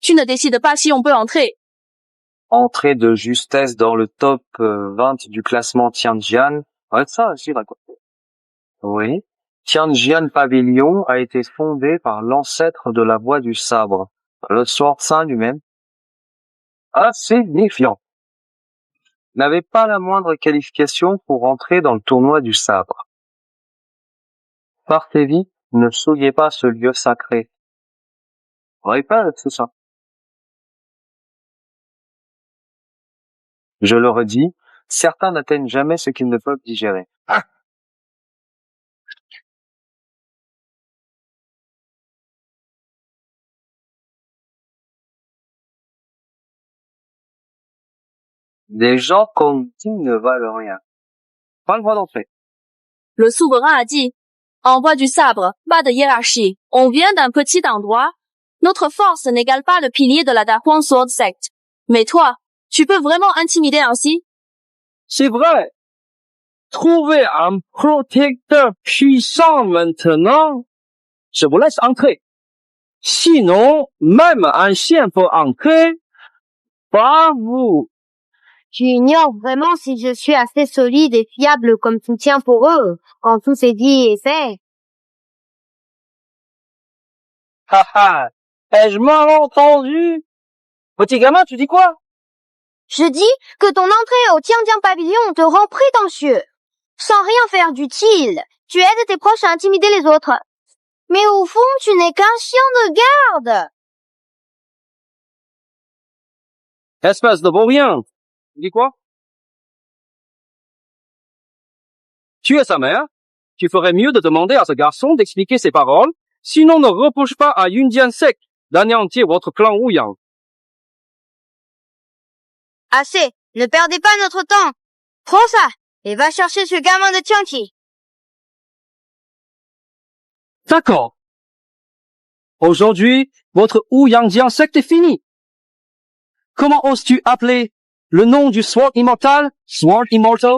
Tu ne décides pas si on peut entrer. entrée de justesse dans le top 20 du classement Tianjian. Ouais, ça, je dirais quoi. Oui. Tianjian Pavilion a été fondé par l'ancêtre de la voie du sabre, le Sword Saint lui-même. Assez méfiant. N'avait pas la moindre qualification pour entrer dans le tournoi du sabre. Partez vite, ne souillez pas ce lieu sacré. Répète, c'est ça. Je le redis, certains n'atteignent jamais ce qu'ils ne peuvent digérer. Ah! Des gens comme qui ne valent rien. Pas le droit d'entrer. Le souverain a dit, en voie du sabre, pas de hiérarchie. On vient d'un petit endroit. Notre force n'égale pas le pilier de la Dahuang Sword Sect. Mais toi, tu peux vraiment intimider ainsi? C'est vrai. Trouvez un protecteur puissant maintenant. Je vous laisse entrer. Sinon, même un chien peut entrer. Pas vous. Tu ignores vraiment si je suis assez solide et fiable comme soutien pour eux, quand tout c'est dit et fait. Haha, ai-je mal entendu? Petit gamin, tu dis quoi? Je dis que ton entrée au Tianjian Pavilion te rend prétentieux. Sans rien faire d'utile, tu aides tes proches à intimider les autres. Mais au fond, tu n'es qu'un chien de garde. Espèce de vaurien. Tu dis quoi? Tu es sa mère. Tu ferais mieux de demander à ce garçon d'expliquer ses paroles. Sinon, ne reproche pas à Yundian Sect d'anéantir votre clan Ouyang. Assez, ne perdez pas notre temps. Prends ça et va chercher ce gamin de Tianqi. D'accord. Aujourd'hui, votre Ouyangjian Sect est fini. Comment oses-tu appeler le nom du Sword Immortal, Sword Immortal?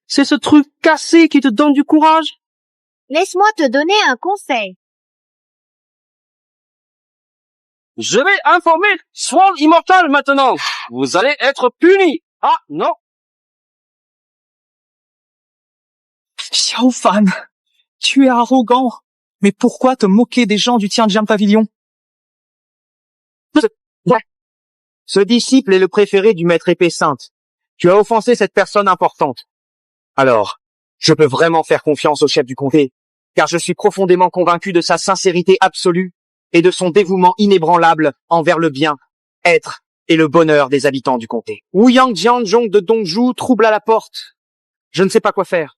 C'est ce truc cassé qui te donne du courage? Laisse-moi te donner un conseil. Je vais informer Sword Immortal maintenant. Vous allez être punis. Ah, non. Xiao Fan, tu es arrogant. Mais pourquoi te moquer des gens du Tianjian Pavilion? Ce disciple est le préféré du maître épée sainte. Tu as offensé cette personne importante. Alors, je peux vraiment faire confiance au chef du comté, car je suis profondément convaincu de sa sincérité absolue et de son dévouement inébranlable envers le bien, être et le bonheur des habitants du comté. Ouyang Jianzhong de Dongzhou trouble à la porte. Je ne sais pas quoi faire.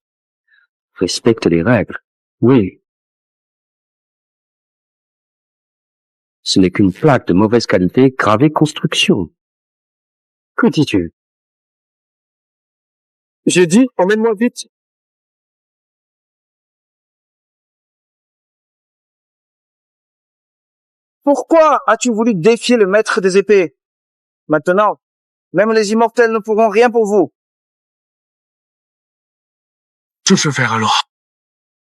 Respecte les règles. Oui. Ce n'est qu'une plaque de mauvaise qualité gravée construction. Que dis-tu? J'ai dit, emmène-moi vite. Pourquoi as-tu voulu défier le maître des épées? Maintenant, même les immortels ne pourront rien pour vous. Que faire alors?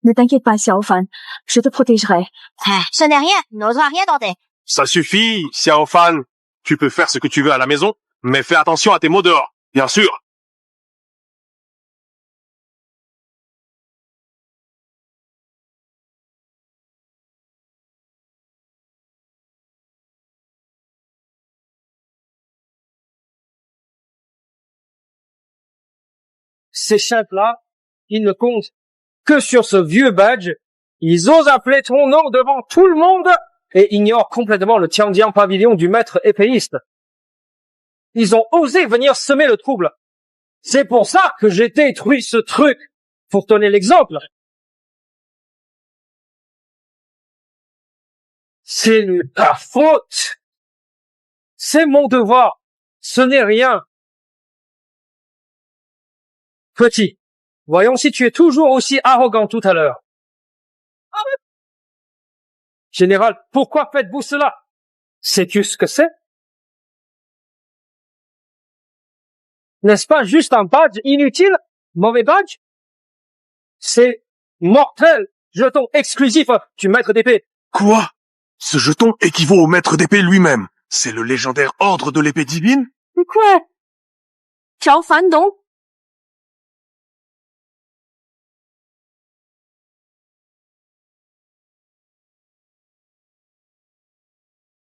Ne t'inquiète pas, Xiao Fan. Je te protégerai. Ce n'est rien, n'osera rien tenter. Ça suffit, Xiao Fan. Tu peux faire ce que tu veux à la maison, mais fais attention à tes mots dehors, bien sûr. Ces chefs-là, ils ne comptent que sur ce vieux badge. Ils osent appeler ton nom devant tout le monde et ignorent complètement le Tianjian Pavilion du maître épéiste. Ils ont osé venir semer le trouble. C'est pour ça que j'ai détruit ce truc, pour donner l'exemple. C'est ta faute. C'est mon devoir. Ce n'est rien. Petit, voyons si tu es toujours aussi arrogant tout à l'heure. Général, pourquoi faites-vous cela? Sais-tu ce que c'est? N'est-ce pas juste un badge inutile? Mauvais badge? C'est mortel, jeton exclusif du maître d'épée. Quoi? Ce jeton équivaut au maître d'épée lui-même. C'est le légendaire ordre de l'épée divine? Quoi? Cháu phản động?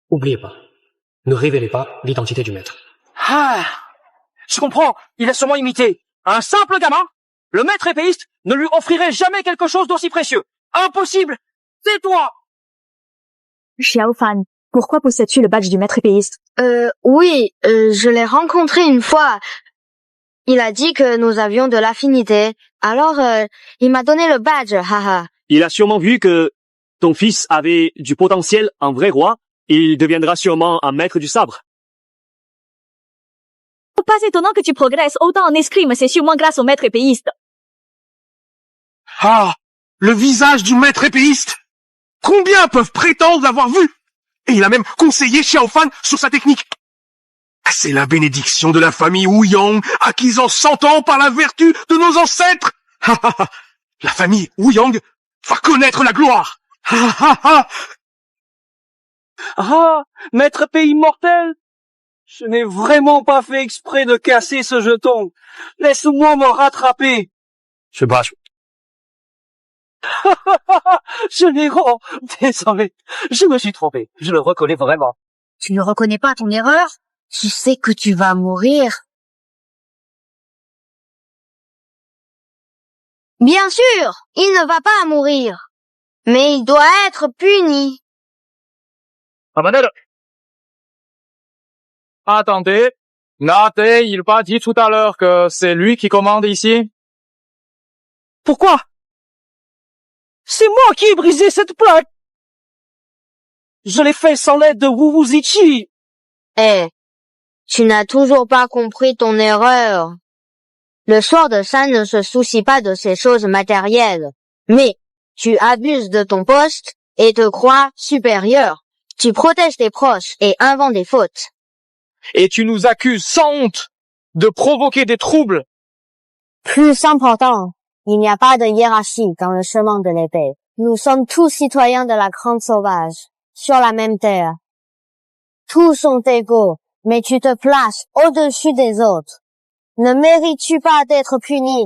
Oubliez pas, ne révélez pas l'identité du maître. Ah, je comprends. Il a sûrement imité. Un simple gamin? Le maître épéiste ne lui offrirait jamais quelque chose d'aussi précieux. Impossible. C'est toi. Xiao Fan, pourquoi possèdes-tu le badge du maître épéiste? Oui, je l'ai rencontré une fois. Il a dit que nous avions de l'affinité. Alors, il m'a donné le badge, haha. Il a sûrement vu que ton fils avait du potentiel en vrai roi. Il deviendra sûrement un maître du sabre. Pas étonnant que tu progresses autant en escrime, c'est sûrement grâce au maître épéiste. Ah, le visage du maître épéiste! Combien peuvent prétendre l'avoir vu? Et il a même conseillé Xiao Fan sur sa technique. C'est la bénédiction de la famille Ouyang, acquise en 100 ans par la vertu de nos ancêtres. La famille Ouyang va connaître la gloire. Ah, maître épée immortel! Je n'ai vraiment pas fait exprès de casser ce jeton. Laisse-moi me rattraper. Je bâche. Je l'ai désolé. Je me suis trompé. Je le reconnais vraiment. Tu ne reconnais pas ton erreur? Tu sais que tu vas mourir. Bien sûr, il ne va pas mourir. Mais il doit être puni. Attendez. Notez, il m'a dit tout à l'heure que c'est lui qui commande ici. Pourquoi? C'est moi qui ai brisé cette plaque. Je l'ai fait sans l'aide de Wu Wuzichi. Tu n'as toujours pas compris ton erreur. Le Sword San ne se soucie pas de ces choses matérielles. Mais tu abuses de ton poste et te crois supérieur. Tu protèges tes proches et inventes des fautes. Et tu nous accuses sans honte de provoquer des troubles. Plus important, il n'y a pas de hiérarchie dans le chemin de l'épée. Nous sommes tous citoyens de la Grande Sauvage, sur la même terre. Tous sont égaux, mais tu te places au-dessus des autres. Ne mérites-tu pas d'être puni?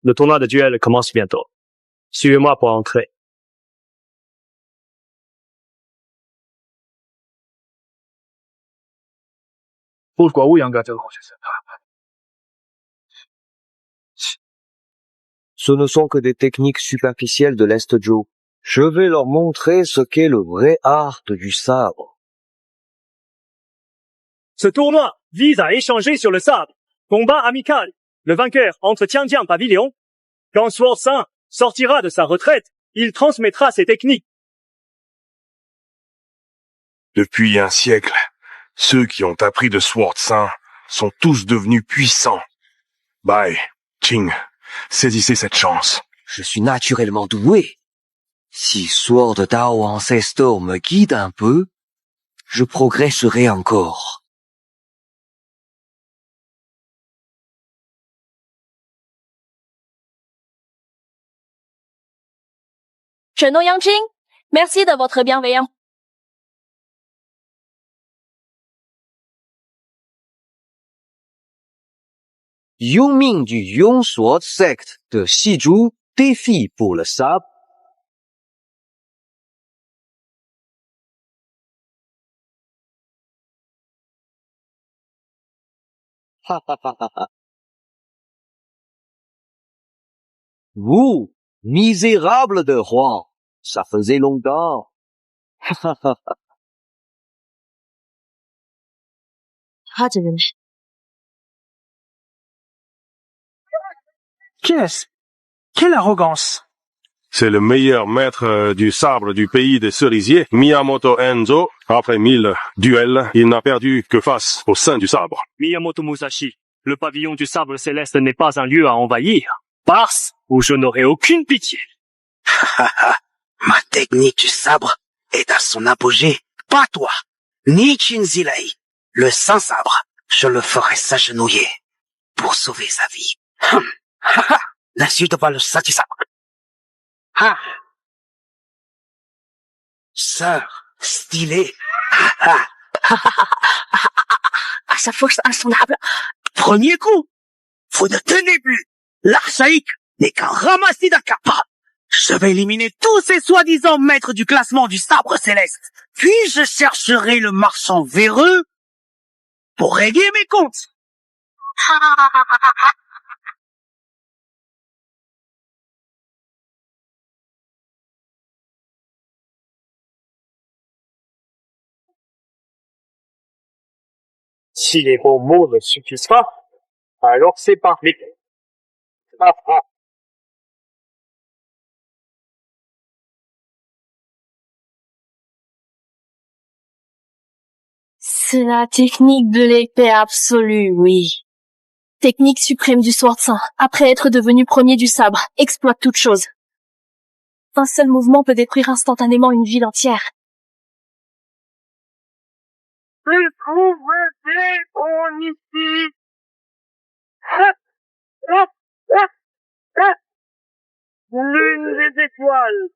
Le tournoi de duel commence bientôt. Suivez-moi pour entrer. Ce ne sont que des techniques superficielles de l'Est Joe. Je vais leur montrer ce qu'est le vrai art du sabre. Ce tournoi vise à échanger sur le sabre. Combat amical. Le vainqueur entre Tianjiang Pavilion. Quand Sword San sortira de sa retraite, il transmettra ses techniques. Depuis un siècle, ceux qui ont appris de Sword San sont tous devenus puissants. Bai, Qing, saisissez cette chance. Je suis naturellement doué. Si Sword Dao Ancestor me guide un peu, je progresserai encore. Chenou Yangqing, merci de votre bienveillance. Yongming du Yongsword Sect de Xizhu défie pour le sabre. Vous, misérable de roi, ça faisait longtemps. Qu'est-ce? Quelle arrogance! C'est le meilleur maître du sabre du pays des cerisiers, Miyamoto Enzo. Après 1000 duels, il n'a perdu que face au sein du sabre. Miyamoto Musashi, le pavillon du sabre céleste n'est pas un lieu à envahir. Parce où je n'aurai aucune pitié. Ma technique du sabre est à son apogée. Pas toi, ni Chinzilei. Le sans-sabre, je le ferai s'agenouiller pour sauver sa vie. N'insulte pas le sabre. Sœur, stylé. À sa force insondable. Premier coup. Vous ne tenez plus. L'archaïque n'est qu'un ramassis d'incapables. Je vais éliminer tous ces soi-disant maîtres du classement du sabre céleste. Puis je chercherai le marchand véreux pour régler mes comptes. Si les bons mots ne suffisent pas, alors c'est parfait. C'est la technique de l'épée absolue, oui. Technique suprême du Sword Saint. Après être devenu premier du sabre, exploite toute chose. Un seul mouvement peut détruire instantanément une ville entière. Il trouve des on ici. Lune des étoiles.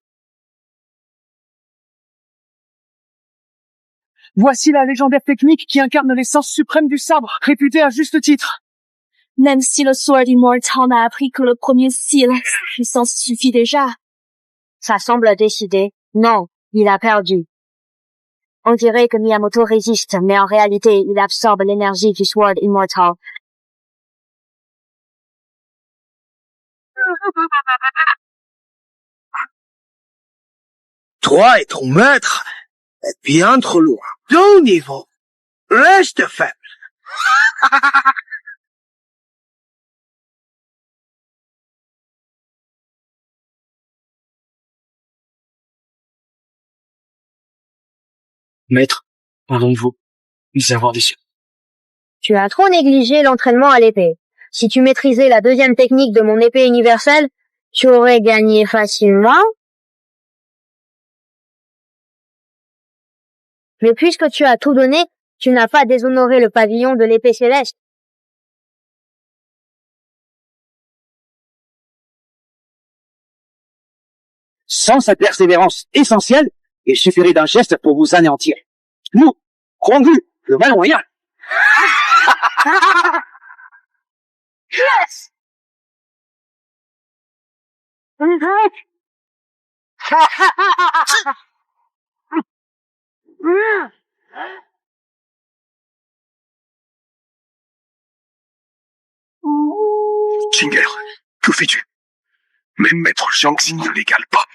Voici la légendaire technique qui incarne l'essence suprême du sabre, réputée à juste titre. Même si le Sword Immortal n'a appris que le premier style, sa puissance suffit déjà. Ça semble décidé. Non, il a perdu. On dirait que Miyamoto résiste, mais en réalité, il absorbe l'énergie du Sword Immortal. Toi et ton maître êtes bien trop loin. Ton niveau reste faible. Maître, pardon de vous avoir déçu. Tu as trop négligé l'entraînement à l'épée. Si tu maîtrisais la deuxième technique de mon épée universelle, tu aurais gagné facilement. Mais puisque tu as tout donné, tu n'as pas déshonoré le pavillon de l'épée céleste. Sans cette persévérance essentielle, il suffirait d'un geste pour vous anéantir. Nous, Huanggu, le mal royal. Yes! Chinger, que fais-tu? Même Maître Jiangxing ne l'égale pas.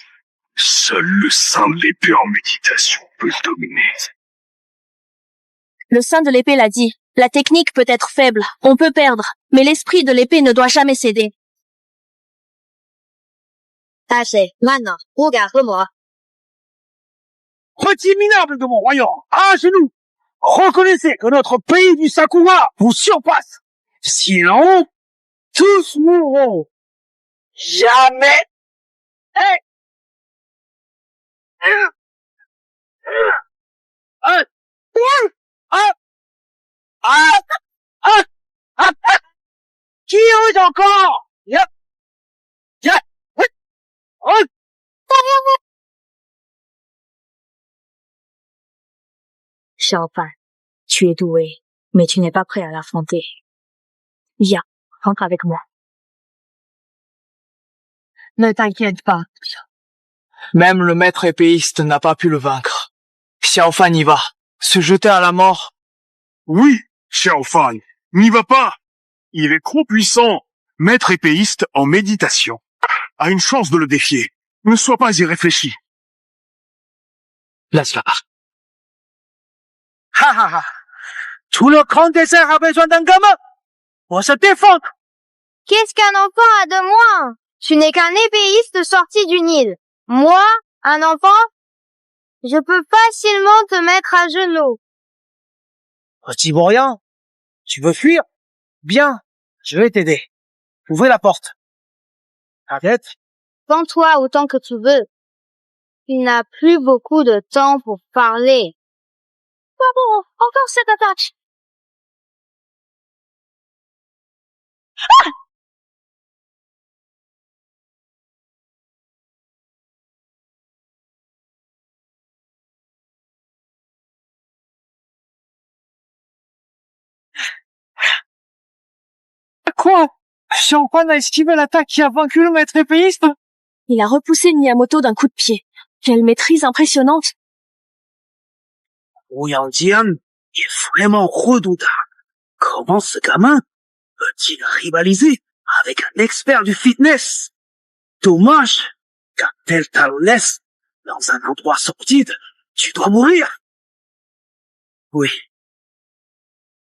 Seul le saint de l'épée en méditation peut le dominer. Le saint de l'épée l'a dit. La technique peut être faible, on peut perdre, mais l'esprit de l'épée ne doit jamais céder. Assez. Maintenant, regarde-moi. Petits minables de mon royaume, à genoux. Reconnaissez que notre pays du Sakura vous surpasse. Sinon, tous mourront. Jamais. Qui ose encore? Xiaofan, tu es doué, mais tu n'es pas prêt à l'affronter. Viens, rentre avec moi. Ne t'inquiète pas. Même le maître épéiste n'a pas pu le vaincre. Xiaofan y va. Se jeter à la mort. Oui, Xiaofan, n'y va pas. Il est trop puissant. Maître épéiste en méditation a une chance de le défier. Ne sois pas irréfléchi. Laisse-la. Ha ha ha. Tout le grand désert a besoin d'un gamin pour se défendre. Qu'est-ce qu'un enfant a de moins? Tu n'es qu'un épéiste sorti du Nil. Moi, un enfant? Je peux facilement te mettre à genoux. Petit Bourrian, tu veux fuir? Bien, je vais t'aider. Ouvrez la porte. Arrête. Prends-toi autant que tu veux. Il n'a plus beaucoup de temps pour parler. Pas bon, encore cette attaque. Ah! Quoi? Xiaofan a esquivé l'attaque qui a vaincu le maître épéiste? Il a repoussé Miyamoto d'un coup de pied. Quelle maîtrise impressionnante! Ouyang Jian est vraiment redoutable. Comment ce gamin peut-il rivaliser avec un expert du fitness? Dommage qu'un tel talent laisse dans un endroit sordide. Tu dois mourir. Oui.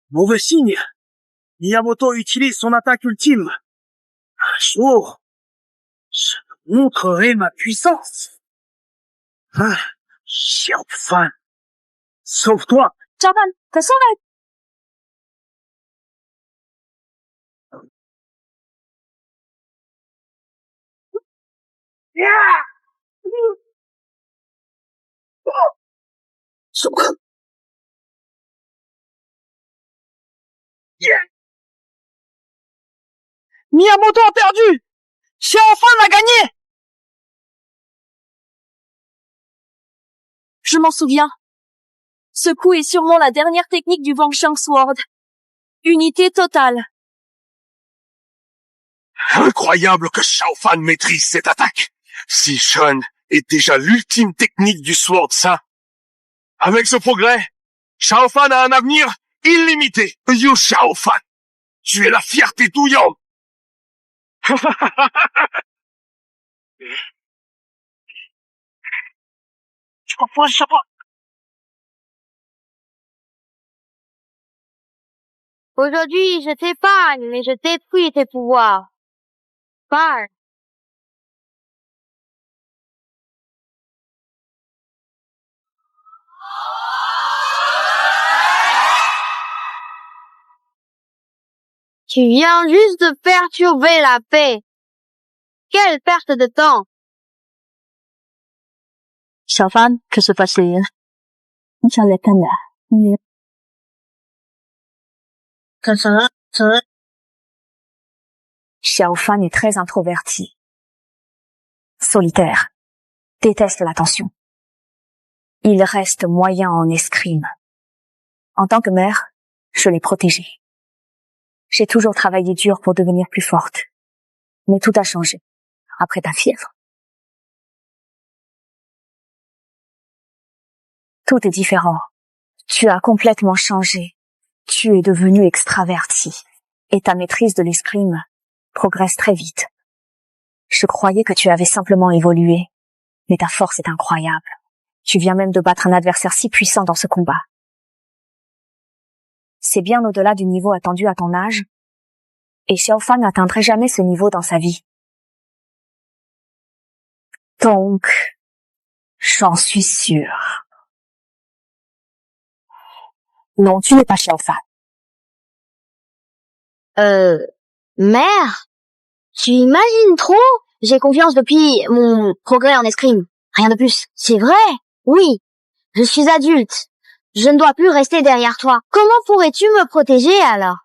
Mauvais signe. Miyamoto utilise son attaque ultime. Un jour, je te montrerai ma puissance. Ah, Xiaofan. Sauve-toi. Xiaofan, t'es sauvé! Miyamoto a perdu! Xiaofan a gagné! Je m'en souviens. Ce coup est sûrement la dernière technique du Wangshang Sword. Unité totale. Incroyable que Xiaofan maîtrise cette attaque. Si jeune est déjà l'ultime technique du Sword Saint. Avec ce progrès, Xiaofan a un avenir illimité. Yu Xiaofan, tu es la fierté d'Ouyang. Tu comprends, Xiaofan? Aujourd'hui, je t'épargne, mais je détruis tes pouvoirs. Parle. Tu viens juste de perturber la paix. Quelle perte de temps. Xiaofan, que se passe-t-il? Xiaofan est très introverti, solitaire, déteste l'attention. Il reste moyen en escrime. En tant que mère, je l'ai protégé. J'ai toujours travaillé dur pour devenir plus forte. Mais tout a changé après ta fièvre. Tout est différent. Tu as complètement changé. Tu es devenu extraverti. Et ta maîtrise de l'escrime progresse très vite. Je croyais que tu avais simplement évolué, mais ta force est incroyable. Tu viens même de battre un adversaire si puissant dans ce combat. C'est bien au-delà du niveau attendu à ton âge, et Xiaofan n'atteindrait jamais ce niveau dans sa vie. Donc, j'en suis sûre. Non, tu n'es pas Xiaofan. Mère, tu imagines trop? J'ai confiance depuis mon progrès en escrime. Rien de plus. C'est vrai? Oui. Je suis adulte. Je ne dois plus rester derrière toi. Comment pourrais-tu me protéger alors?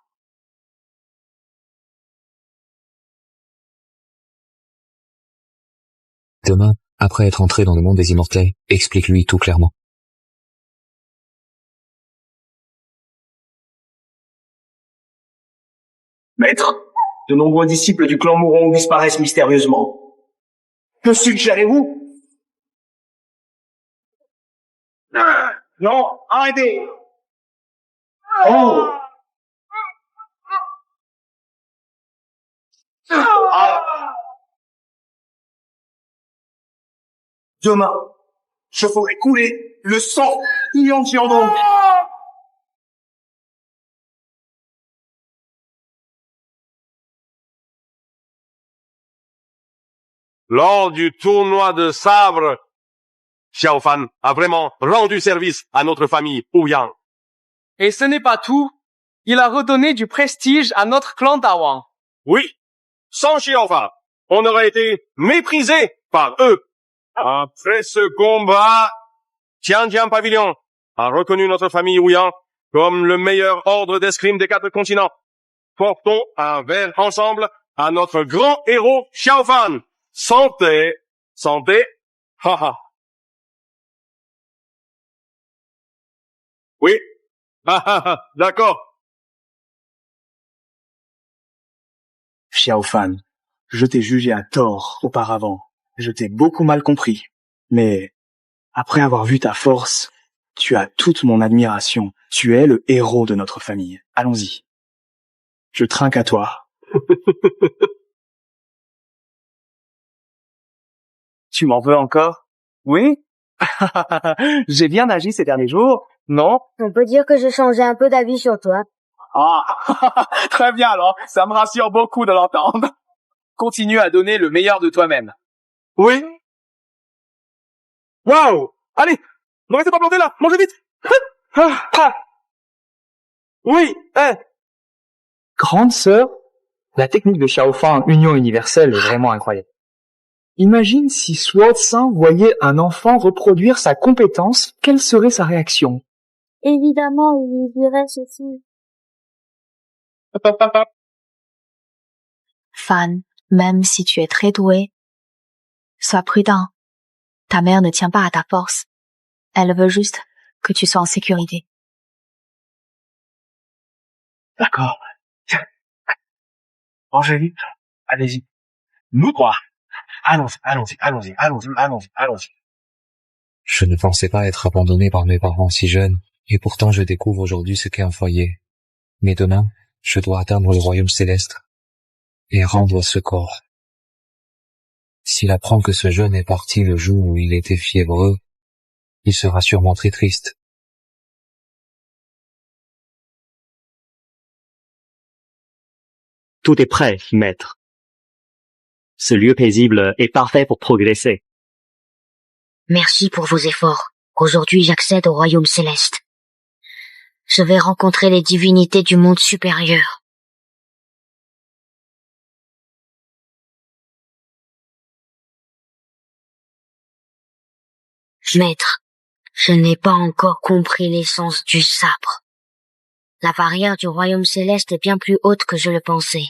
Demain, après être entré dans le monde des immortels, explique-lui tout clairement. Maître, de nombreux disciples du clan Mourong disparaissent mystérieusement. Que suggérez-vous? Non, arrêtez! Oh! Demain, je ferai couler le sang Yangjiandong. Lors du tournoi de sabre, Xiaofan a vraiment rendu service à notre famille Ouyang. Et ce n'est pas tout. Il a redonné du prestige à notre clan Dawang. Oui, sans Xiaofan, on aurait été méprisé par eux. Après ce combat, Tianjian Pavilion a reconnu notre famille Ouyang comme le meilleur ordre d'escrime des 4 continents. Portons un verre ensemble à notre grand héros Xiaofan. Santé, santé, haha. Oui, d'accord. Xiao Fan, je t'ai jugé à tort auparavant. Je t'ai beaucoup mal compris. Mais après avoir vu ta force, tu as toute mon admiration. Tu es le héros de notre famille. Allons-y. Je trinque à toi. Tu m'en veux encore? Oui? J'ai bien agi ces derniers jours, non? On peut dire que j'ai changé un peu d'avis sur toi. Ah, très bien alors, ça me rassure beaucoup de l'entendre. Continue à donner le meilleur de toi-même. Oui? Waouh! Allez, ne restez pas plantés là, mangez vite! Oui, Grande sœur, la technique de Xiao Fan en union universelle est vraiment incroyable. Imagine si Sword Saint voyait un enfant reproduire sa compétence, quelle serait sa réaction? Évidemment, il dirait ceci. Fan, même si tu es très doué, sois prudent. Ta mère ne tient pas à ta force. Elle veut juste que tu sois en sécurité. D'accord. Mangez vite. Allez-y. Nous trois. Allons-y. Je ne pensais pas être abandonné par mes parents si jeunes, et pourtant je découvre aujourd'hui ce qu'est un foyer. Mais demain, je dois atteindre le royaume céleste et rendre ce corps. S'il apprend que ce jeune est parti le jour où il était fiévreux, il sera sûrement très triste. Tout est prêt, maître. Ce lieu paisible est parfait pour progresser. Merci pour vos efforts. Aujourd'hui, j'accède au royaume céleste. Je vais rencontrer les divinités du monde supérieur. Maître, je n'ai pas encore compris l'essence du sabre. La barrière du royaume céleste est bien plus haute que je le pensais.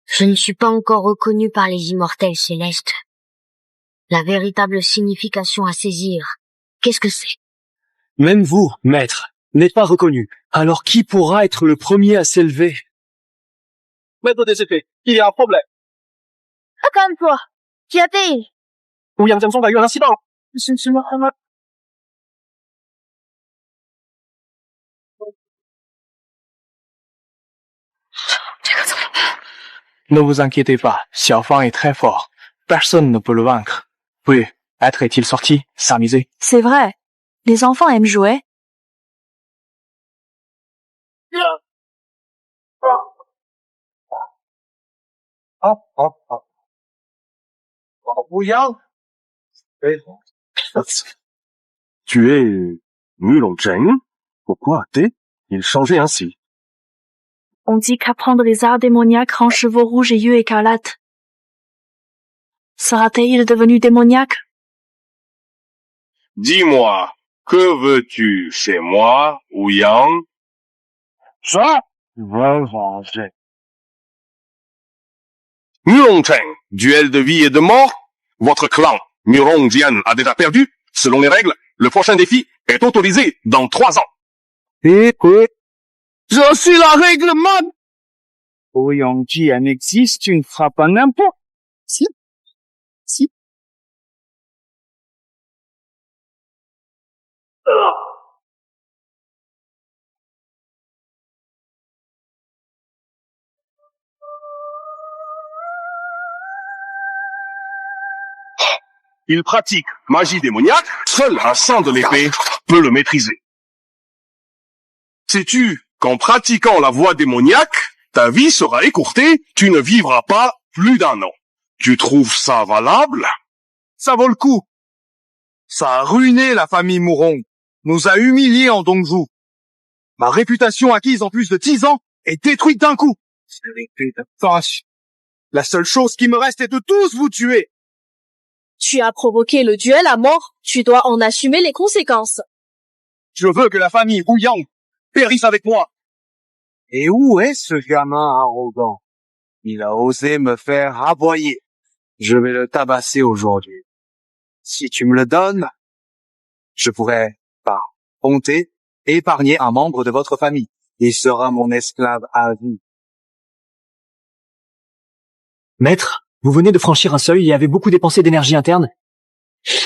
Je ne suis pas encore reconnu par les immortels célestes. La véritable signification à saisir, qu'est-ce que c'est? Même vous, maître, n'êtes pas reconnu. Alors qui pourra être le premier à s'élever? Maître des épées, il y a un problème. Calme-toi. Qui a payé? William Jameson a eu un incident. Ne vous inquiétez pas, Xiao Fan est très fort. Personne ne peut le vaincre. Oui, Maître est-il sorti, s'amuser? C'est vrai. Les enfants aiment jouer. William? Tu es Mulong Cheng? Pourquoi t'es-il changé ainsi? On dit qu'apprendre les arts démoniaques rend chevaux rouges et yeux écarlates. Sera-t-il devenu démoniaque? Dis-moi, que veux-tu chez moi, Ouyang? Ça? Mulong Cheng, duel de vie et de mort? Votre clan, Murong Jian, a déjà perdu? Selon les règles, le prochain défi est autorisé dans 3 ans. Je suis la règle, man! Ouyang Jian existe, tu ne feras pas n'importe. Si. Il pratique magie démoniaque, seul un sang de l'épée peut le maîtriser. Sais-tu qu'en pratiquant la voie démoniaque, ta vie sera écourtée, tu ne vivras pas plus d'1 an. Tu trouves ça valable? Ça vaut le coup. Ça a ruiné la famille Murong, nous a humiliés en Dongzhou. Ma réputation acquise en plus de 10 ans est détruite d'un coup. La seule chose qui me reste est de tous vous tuer. Tu as provoqué le duel à mort, tu dois en assumer les conséquences. Je veux que la famille Ouyang périsse avec moi. Et où est ce gamin arrogant? Il a osé me faire aboyer. Je vais le tabasser aujourd'hui. Si tu me le donnes, je pourrai, par bonté, épargner un membre de votre famille. Il sera mon esclave à vie. Maître, vous venez de franchir un seuil et avez beaucoup dépensé d'énergie interne.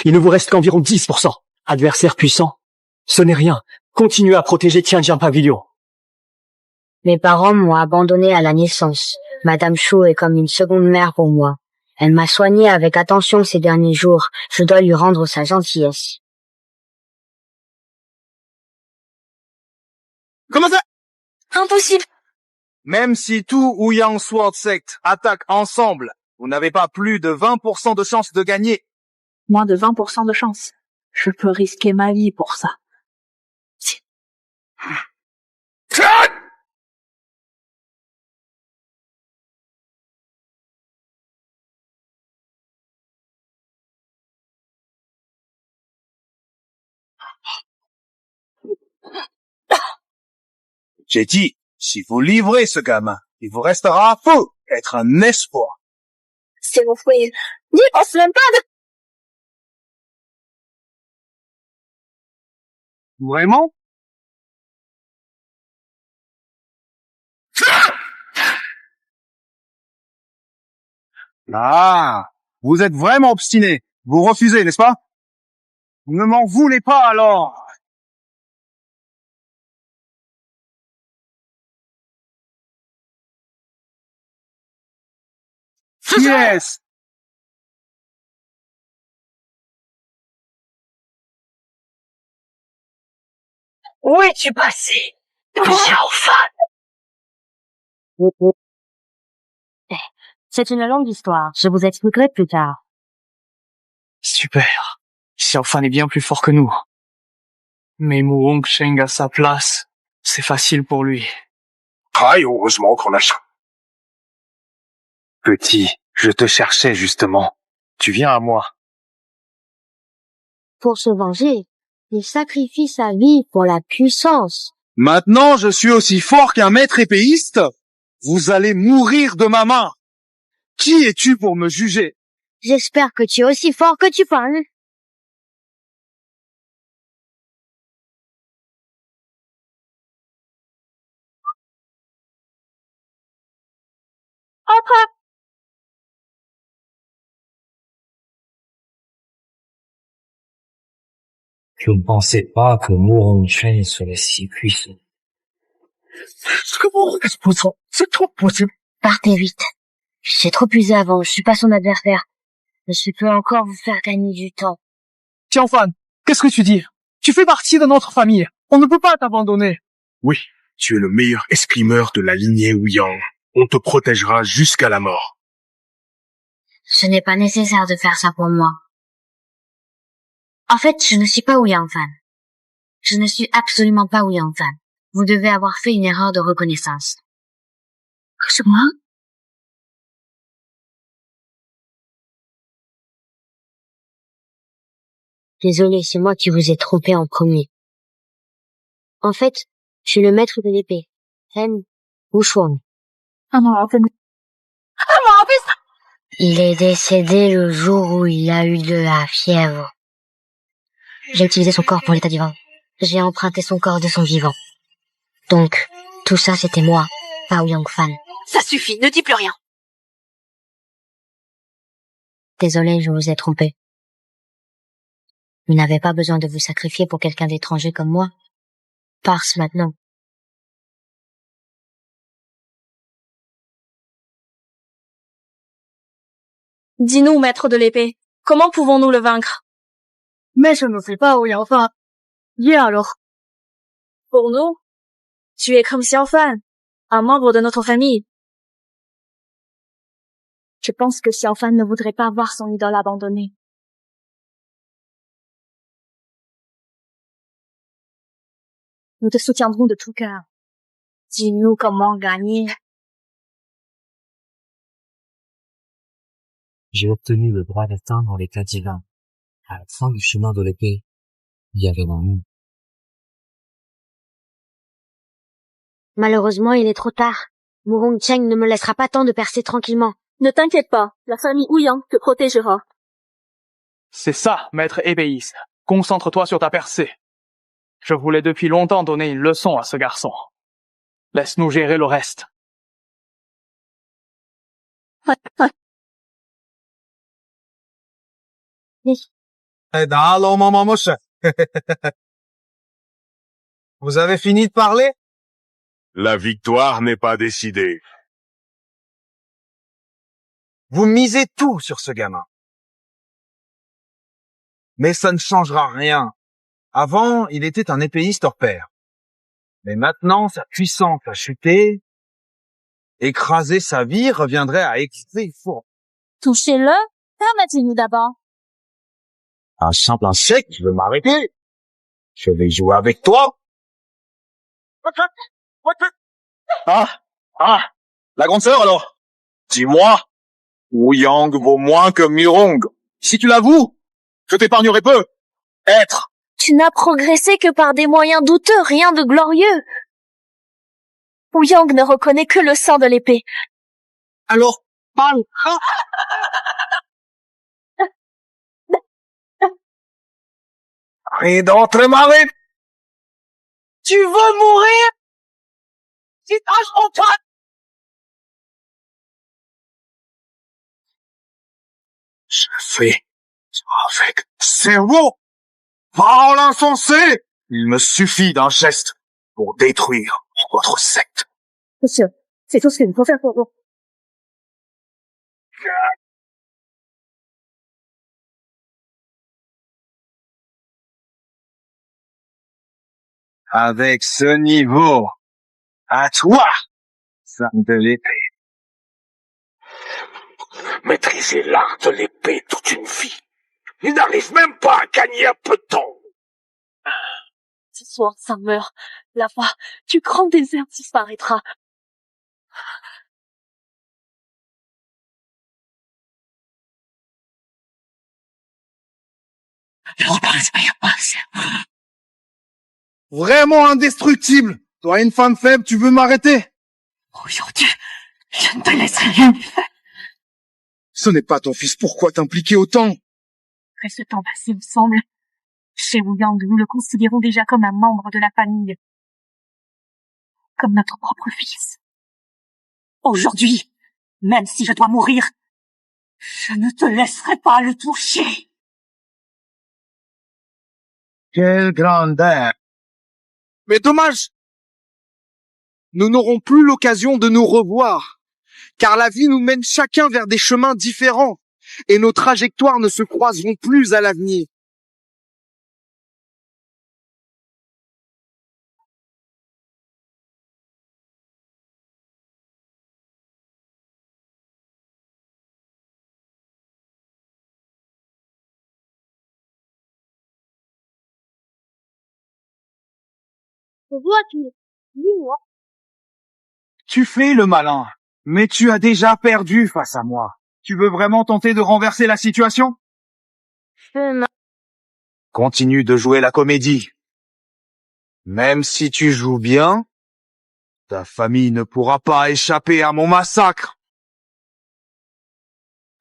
Il ne vous reste qu'environ 10%. Adversaire puissant. Ce n'est rien. Continuez à protéger Tianjian Pavilion. Mes parents m'ont abandonné à la naissance. Madame Chou est comme une seconde mère pour moi. Elle m'a soignée avec attention ces derniers jours. Je dois lui rendre sa gentillesse. Comment ça? Impossible. Même si tout Ouyang Sword Sect attaque ensemble, vous n'avez pas plus de 20% de chance de gagner. Moins de 20% de chance. Je peux risquer ma vie pour ça. J'ai dit, si vous livrez ce gamin, il vous restera à faux, être un espoir. C'est mon frère. N'y pense même pas de... Vraiment? Ah, vous êtes vraiment obstiné. Vous refusez, n'est-ce pas? Vous ne m'en voulez pas alors. Yes! Où es-tu passé? Xiao Fan. C'est une longue histoire. Je vous expliquerai plus tard. Super. Xiao Fan est bien plus fort que nous. Mais Mu Hongsheng à sa place, c'est facile pour lui. Ah, heureusement qu'on a ça. Petit, je te cherchais justement. Tu viens à moi. Pour se venger, il sacrifie sa vie pour la puissance. Maintenant, je suis aussi fort qu'un maître épéiste. Vous allez mourir de ma main. Qui es-tu pour me juger? J'espère que tu es aussi fort que tu parles. Entre. Je ne pensais pas que Mu Hongsheng serait si puissant. C'est trop possible. Partez vite. Je suis trop usé avant, je suis pas son adversaire. Mais je peux encore vous faire gagner du temps. Xiao Fan, qu'est-ce que tu dis? Tu fais partie de notre famille. On ne peut pas t'abandonner. Oui, tu es le meilleur escrimeur de la lignée Ouyang. On te protégera jusqu'à la mort. Ce n'est pas nécessaire de faire ça pour moi. En fait, je ne suis pas Ouyang Fan. Je ne suis absolument pas Ouyang Fan. Vous devez avoir fait une erreur de reconnaissance. C'est moi? Désolé, c'est moi qui vous ai trompé en premier. En fait, je suis le maître de l'épée, Hen Wuchuan. Il est décédé le jour où il a eu de la fièvre. J'ai utilisé son corps pour l'état divin. J'ai emprunté son corps de son vivant. Donc, tout ça c'était moi, pas Ouyang Fan. Ça suffit, ne dis plus rien. Désolé, je vous ai trompé. Vous n'avez pas besoin de vous sacrifier pour quelqu'un d'étranger comme moi. Parce maintenant. Dis-nous, maître de l'épée, comment pouvons-nous le vaincre? Mais je ne sais pas où il en va. Et alors? Pour nous, tu es comme Xiao Fan, un membre de notre famille. Je pense que Xiao Fan ne voudrait pas voir son idole abandonnée. Nous te soutiendrons de tout cœur. Dis-nous comment gagner. J'ai obtenu le droit d'atteindre l'état divin. À la fin du chemin de l'épée, il y avait mon nom. Malheureusement, il est trop tard. Mu Hongsheng ne me laissera pas temps de percer tranquillement. Ne t'inquiète pas, la famille Ouyang te protégera. C'est ça, maître ébéiste. Concentre-toi sur ta percée. Je voulais depuis longtemps donner une leçon à ce garçon. Laisse-nous gérer le reste. Vous avez fini de parler? La victoire n'est pas décidée. Vous misez tout sur ce gamin. Mais ça ne changera rien. Avant, il était un épéiste hors pair. Mais maintenant, sa puissance a chuté. Écraser sa vie reviendrait à écraser le four. Touchez-le. Permettez-nous d'abord. Un simple insecte qui veut m'arrêter. Je vais jouer avec toi. La grande sœur alors. Dis-moi, Wu-Yang vaut moins que Murong. Si tu l'avoues, je t'épargnerai peu. Être. Tu n'as progressé que par des moyens douteux, rien de glorieux. Wu-Yang ne reconnaît que le sang de l'épée. Alors, parle. Et d'entrer marée. Tu veux mourir? Si tâche en toi. Je fais avec cerveau. Parole insensée. Il me suffit d'un geste pour détruire votre secte. Monsieur, c'est tout ce qu'il faut faire pour vous. Avec ce niveau, à toi, ça de l'épée. Maîtriser l'art de l'épée toute une vie. Il n'arrive même pas à gagner un peu de temps. Ce soir, ça meurt. Là-bas, du grand désert disparaîtra. Vraiment indestructible. Toi, une femme faible, tu veux m'arrêter? Aujourd'hui, je ne te laisserai rien faire. Ce n'est pas ton fils, pourquoi t'impliquer autant? Après ce temps passé ensemble, chez Wu-Yang, nous le considérons déjà comme un membre de la famille. Comme notre propre fils. Aujourd'hui, même si je dois mourir, je ne te laisserai pas le toucher. Quelle grandeur. Mais dommage. Nous n'aurons plus l'occasion de nous revoir, car la vie nous mène chacun vers des chemins différents, et nos trajectoires ne se croiseront plus à l'avenir. Dis-moi. Tu fais le malin, mais tu as déjà perdu face à moi. Tu veux vraiment tenter de renverser la situation? Continue de jouer la comédie. Même si tu joues bien, ta famille ne pourra pas échapper à mon massacre.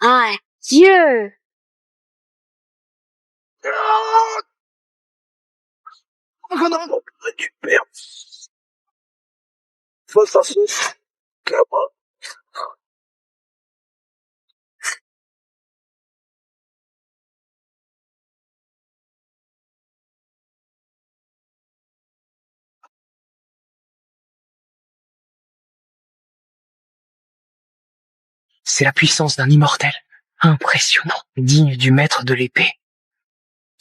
Ah, Dieu! Tu perds. Face à son gamin. C'est la puissance d'un immortel. Impressionnant, digne du maître de l'épée.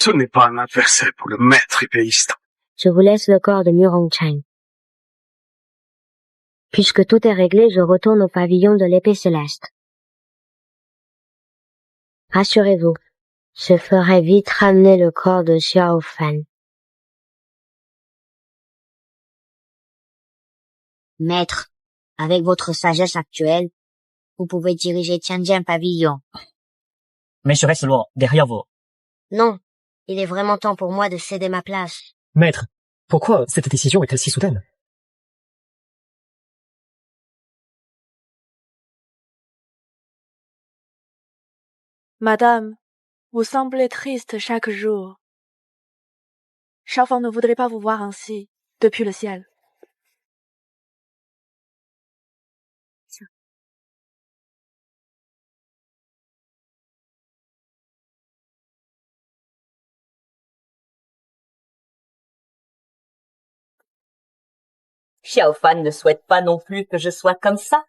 Ce n'est pas un adversaire pour le maître épéiste. Je vous laisse le corps de Murong Chang. Puisque tout est réglé, je retourne au pavillon de l'épée céleste. Rassurez-vous, je ferai vite ramener le corps de Xiao Fan. Maître, avec votre sagesse actuelle, vous pouvez diriger Tianjin Pavillon. Mais je reste loin, derrière vous. Non, il est vraiment temps pour moi de céder ma place. Maître, pourquoi cette décision est-elle si soudaine? Madame, vous semblez triste chaque jour. Shaofang ne voudrait pas vous voir ainsi, depuis le ciel. Xiao Fan ne souhaite pas non plus que je sois comme ça.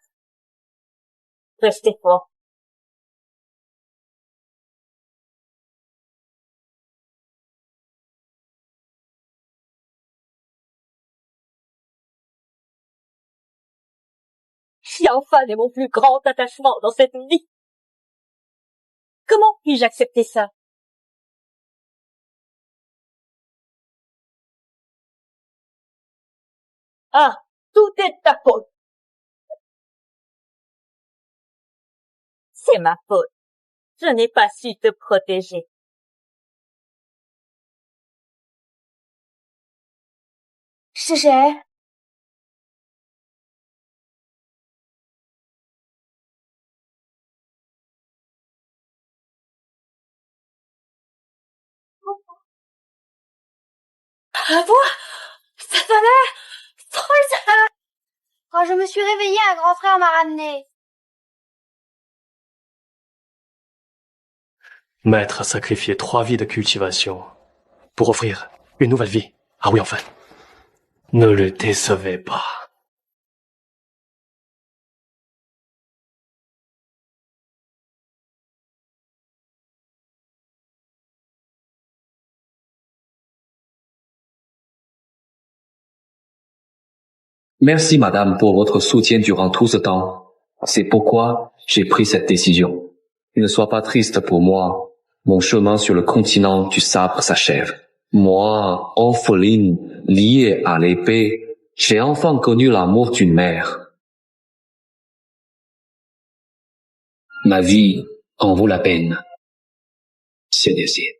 Restez fort. Xiao Fan est mon plus grand attachement dans cette vie. Comment puis-je accepter ça? Ah, tout est de ta faute. C'est ma faute. Je n'ai pas su te protéger. Chéché. Ah bon? Ça sonnait? Trop ça! Quand je me suis réveillée, un grand frère m'a ramené. Maître a sacrifié 3 vies de cultivation pour offrir une nouvelle vie à Oui Enfin. Ne le décevez pas. Merci, madame, pour votre soutien durant tout ce temps. C'est pourquoi j'ai pris cette décision. Ne sois pas triste pour moi. Mon chemin sur le continent du sabre s'achève. Moi, orpheline, liée à l'épée, j'ai enfin connu l'amour d'une mère. Ma vie en vaut la peine. C'est désir.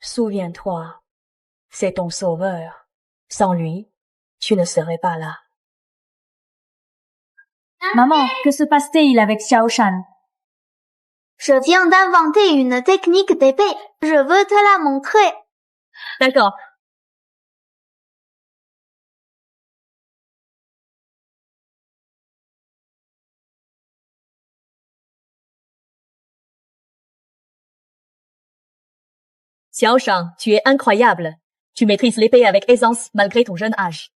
Souviens-toi, c'est ton sauveur. Sans lui, tu ne serais pas là. Maman, que se passe-t-il avec Xiao Shan? Je viens d'inventer une technique d'épée. Je veux te la montrer. D'accord. Xiao Shan, tu es incroyable. Tu maîtrises l'épée avec aisance malgré ton jeune âge.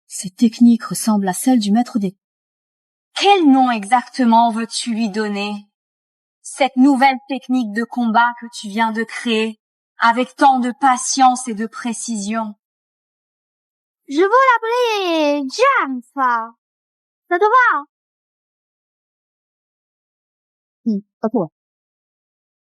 Ces techniques ressemblent à celles du maître des... Quel nom exactement veux-tu lui donner? Cette nouvelle technique de combat que tu viens de créer, avec tant de patience et de précision. Je veux l'appeler Jam, ça. Ça te va? Pas pour.